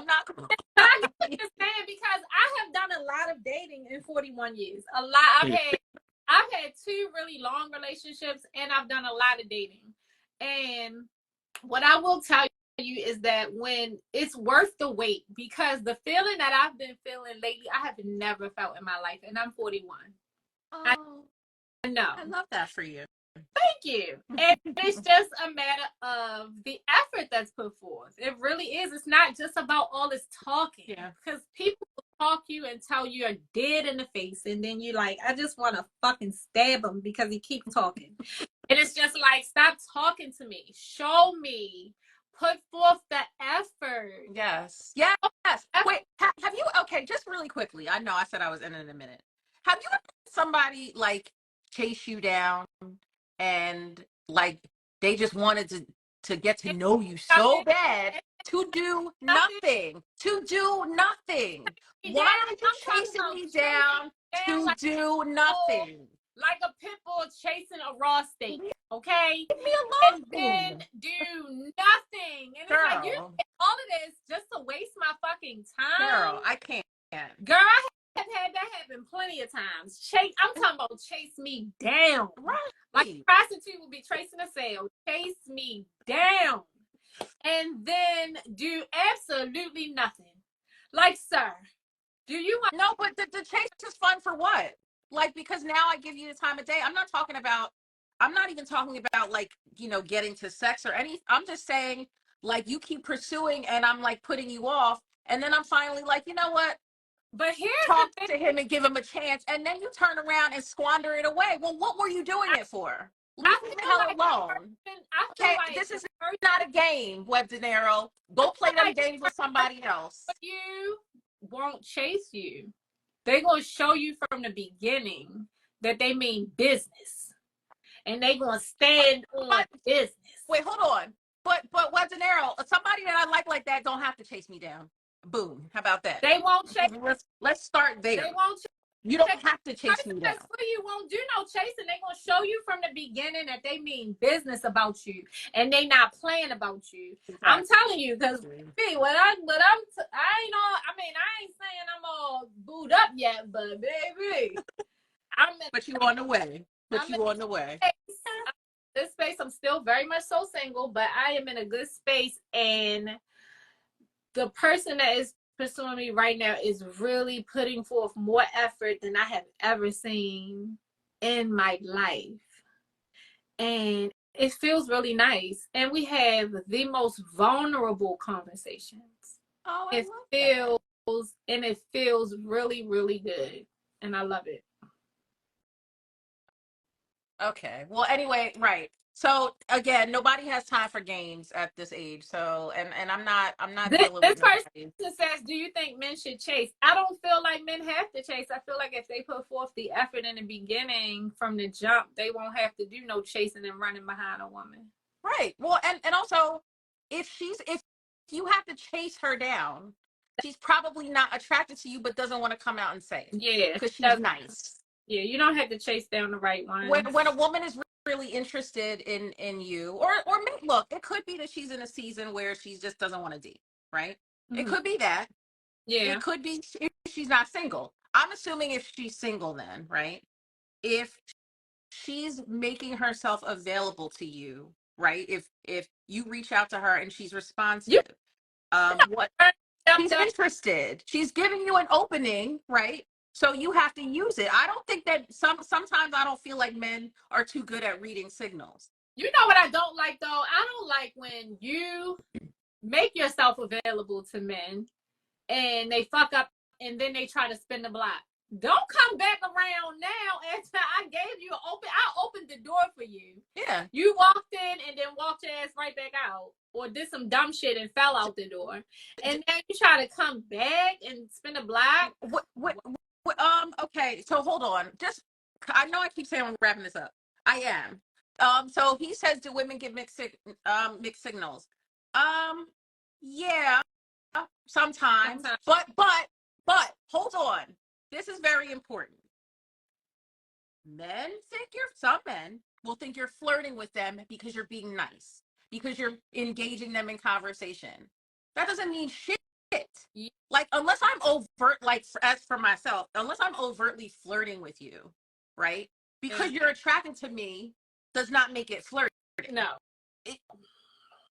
not going to lie. I understand, because I have done a lot of dating in 41 years. A lot. I've had 2 really long relationships, and I've done a lot of dating. And what I will tell you is that when it's worth the wait, because the feeling that I've been feeling lately, I have never felt in my life, and I'm 41. I know. I love that for you. Thank you. And it's just a matter of the effort that's put forth. It really is. It's not just about all this talking. Yeah. Because people will talk you and tell you you're dead in the face, and then you're like, I just want to fucking stab him because he keeps talking. And it's just like, stop talking to me. Show me. Put forth the effort. Yes. Wait, have you, okay, just really quickly. I know I said I was in a minute. Have you ever had somebody like chase you down and like they just wanted to get to know you so bad to do nothing? Why are you chasing me down to do nothing? Like a pit bull chasing a raw steak, okay? Leave me alone. And then do nothing. And Girl, it's like, you did all of this just to waste my fucking time. Girl, I can't. Girl, I have had that happen plenty of times. I'm talking about chase me down. Right. Like a prostitute will be tracing a sale. Chase me down. And then do absolutely nothing. Like, sir, do you want... No, but the chase is fun for what? Like, because now I give you the time of day. I'm not even talking about like, getting to sex or anything. I'm just saying, like, you keep pursuing and I'm like putting you off. And then I'm finally like, you know what? But here's talk to him and give him a chance. And then you turn around and squander it away. Well, what were you doing it for? Leave me the hell alone. Okay, this is not a game, Web Dinero. Go play them games with somebody else. You won't chase you. They're going to show you from the beginning that they mean business. And they're going to stand on business. Wait, hold on. But Web Dinero, somebody that I like that don't have to chase me down. Boom. How about that? They won't chase. Let's start there. They won't chase. You don't have to chase me down. For you won't do no chasing. They gonna show you from the beginning that they mean business about you and they not playing about you. Exactly. I'm telling you, because I ain't all. I mean, I ain't saying I'm all booed up yet, but baby, But you on the way. On the way. This space, I'm still very much so single, but I am in a good space, and the person that is pursuing me right now is really putting forth more effort than I have ever seen in my life. And it feels really nice. And we have the most vulnerable conversations. Oh, it feels really, really good. And I love it. Okay. Well, anyway, right. So again, nobody has time for games at this age. So, and I'm not dealing with person says, do you think men should chase? I don't feel like men have to chase. I feel like if they put forth the effort in the beginning from the jump, they won't have to do no chasing and running behind a woman. Right. Well, and also if you have to chase her down, she's probably not attracted to you, but doesn't want to come out and say it. Yeah. Because she's nice. Yeah, you don't have to chase down the right one. When a woman is really interested in you, or look, it could be that she's in a season where she just doesn't want to date, right? Mm-hmm. It could be that. Yeah. It could be if she's not single. I'm assuming if she's single then, right? If she's making herself available to you, right? If you reach out to her and she's responsive, she's interested. She's giving you an opening, right? So you have to use it. I don't think that sometimes I don't feel like men are too good at reading signals. You know what I don't like though? I don't like when you make yourself available to men and they fuck up and then they try to spin the block. Don't come back around now after I gave you I opened the door for you. Yeah. You walked in and then walked your ass right back out. Or did some dumb shit and fell out the door. And then you try to come back and spin a block. Okay, so hold on. I know I keep saying I'm wrapping this up. I am. So he says, do women give mixed signals? Yeah, sometimes. But hold on. This is very important. Some men will think you're flirting with them because you're being nice, because you're engaging them in conversation. That doesn't mean shit. Like, unless I'm overt, as for myself, unless I'm overtly flirting with you, right? Because you're attracted to me does not make it flirting. No.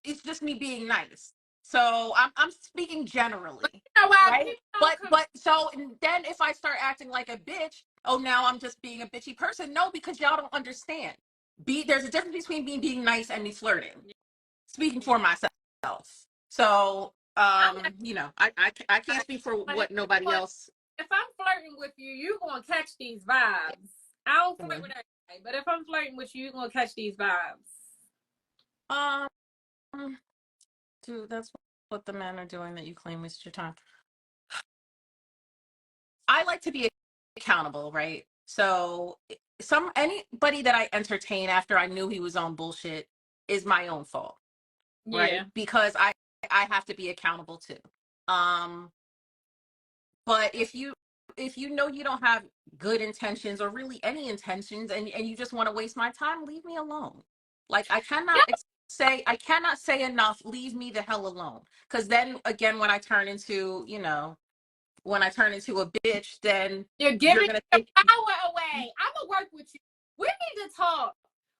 It's just me being nice. So I'm speaking generally. But you know why? Right? But so then if I start acting like a bitch, oh, now I'm just being a bitchy person. No, because y'all don't understand. There's a difference between being nice and me flirting. Speaking for myself. So you know, I can't speak for what nobody else. If I'm flirting with you, you're gonna catch these vibes. I don't flirt with everybody, but if I'm flirting with you, you're gonna catch these vibes. Dude, that's what the men are doing that you claim wastes your time. I like to be accountable, right? So anybody that I entertain after I knew he was on bullshit is my own fault. Yeah. Right? Because I have to be accountable too. But if you know you don't have good intentions or really any intentions and you just want to waste my time, leave me alone. Like I cannot say enough, leave me the hell alone. Because then again, when I turn into a bitch, then you're giving your power away. I'm gonna work with you. We need to talk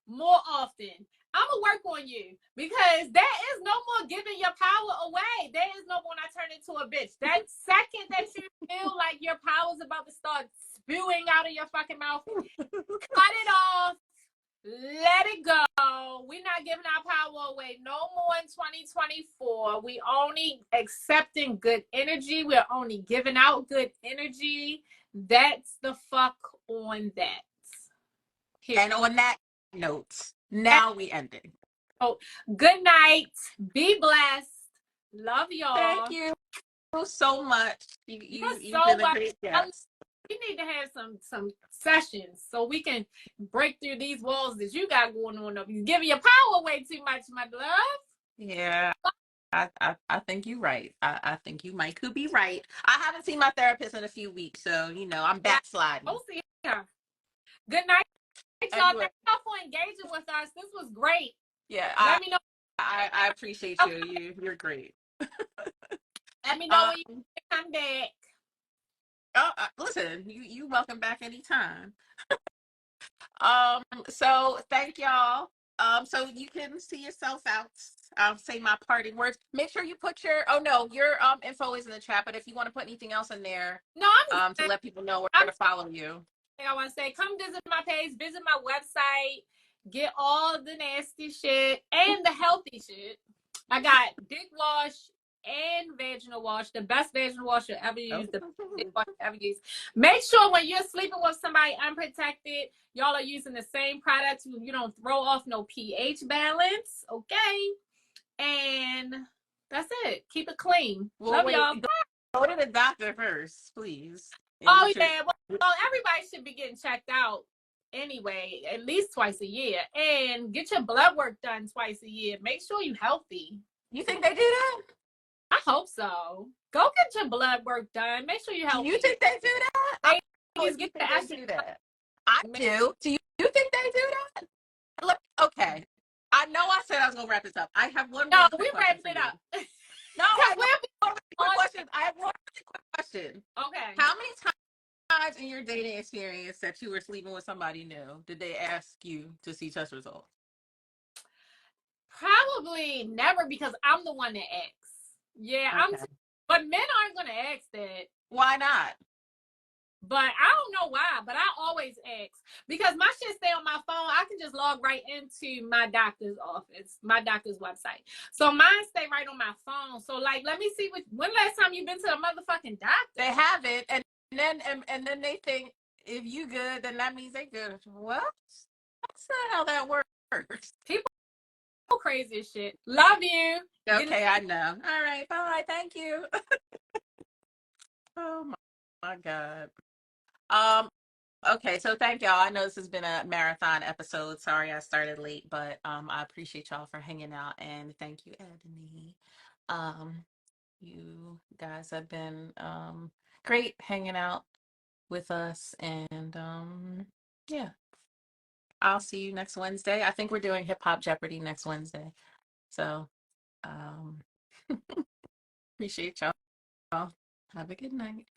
more often. I'm gonna work on you because there is no more giving your power away. There is no more when I turn into a bitch. That second that you feel like your power's about to start spewing out of your fucking mouth, cut it off. Let it go. We're not giving our power away no more in 2024. We only accepting good energy. We're only giving out good energy. That's the fuck on that. Here. And on that note, now we ending. Oh, good night. Be blessed. Love y'all. Thank you so much. You've been a great guest. We need to have some sessions so we can break through these walls that you got going on up. You're giving your power away too much, my love. Yeah. I think you're right. I think you could be right. I haven't seen my therapist in a few weeks, so I'm backsliding. We'll see her. Good night, y'all. Anyway. Thank y'all for engaging with us. This was great. Yeah, let me know. I appreciate you. You're great. Let me know when you come back. Listen, you welcome back anytime. So thank y'all. So you can see yourself out. I'll say my parting words. Make sure you put your info is in the chat, but if you want to put anything else in there, no, to let people know where to follow you. I want to say, come visit my page, visit my website, get all the nasty shit and the healthy shit. I got dick wash and vaginal wash, the best vaginal wash you'll ever use, the best dick wash you'll ever use. Make sure when you're sleeping with somebody unprotected, y'all are using the same products. You don't throw off no pH balance, okay? And that's it. Keep it clean. Well, Love y'all. Go to the doctor first, please. Oh, yeah. Well, everybody should be getting checked out anyway, at least twice a year. And get your blood work done twice a year. Make sure you're healthy. You think they do that? I hope so. Go get your blood work done. Make sure you're healthy. You think they do that? They do that. I do. Do you think they do that? Look, okay. I know I said I was gonna wrap this up. I have one. No, we wrapped it up. No, I have one quick question. I have one really quick question. Okay. How many times in your dating experience that you were sleeping with somebody new did they ask you to see test results? Probably never, because I'm the one that asks. Yeah, okay. But men aren't gonna ask that. Why not? But I don't know why, but I always ask, because my shit stay on my phone. I can just log right into my doctor's office, my doctor's website. So mine stay right on my phone. So like, let me see when last time you've been to a motherfucking doctor? They haven't, and then they think if you good, then that means they good. What? That's not how that works. People crazy as shit. Love you. Okay, I know. All right, bye. Thank you. Oh my God. Okay, so thank y'all. I know this has been a marathon episode. Sorry I started late, but I appreciate y'all for hanging out, and thank you, Ebony. You guys have been great hanging out with us, and yeah. I'll see you next Wednesday. I think we're doing Hip Hop Jeopardy next Wednesday. So appreciate y'all. Have a good night.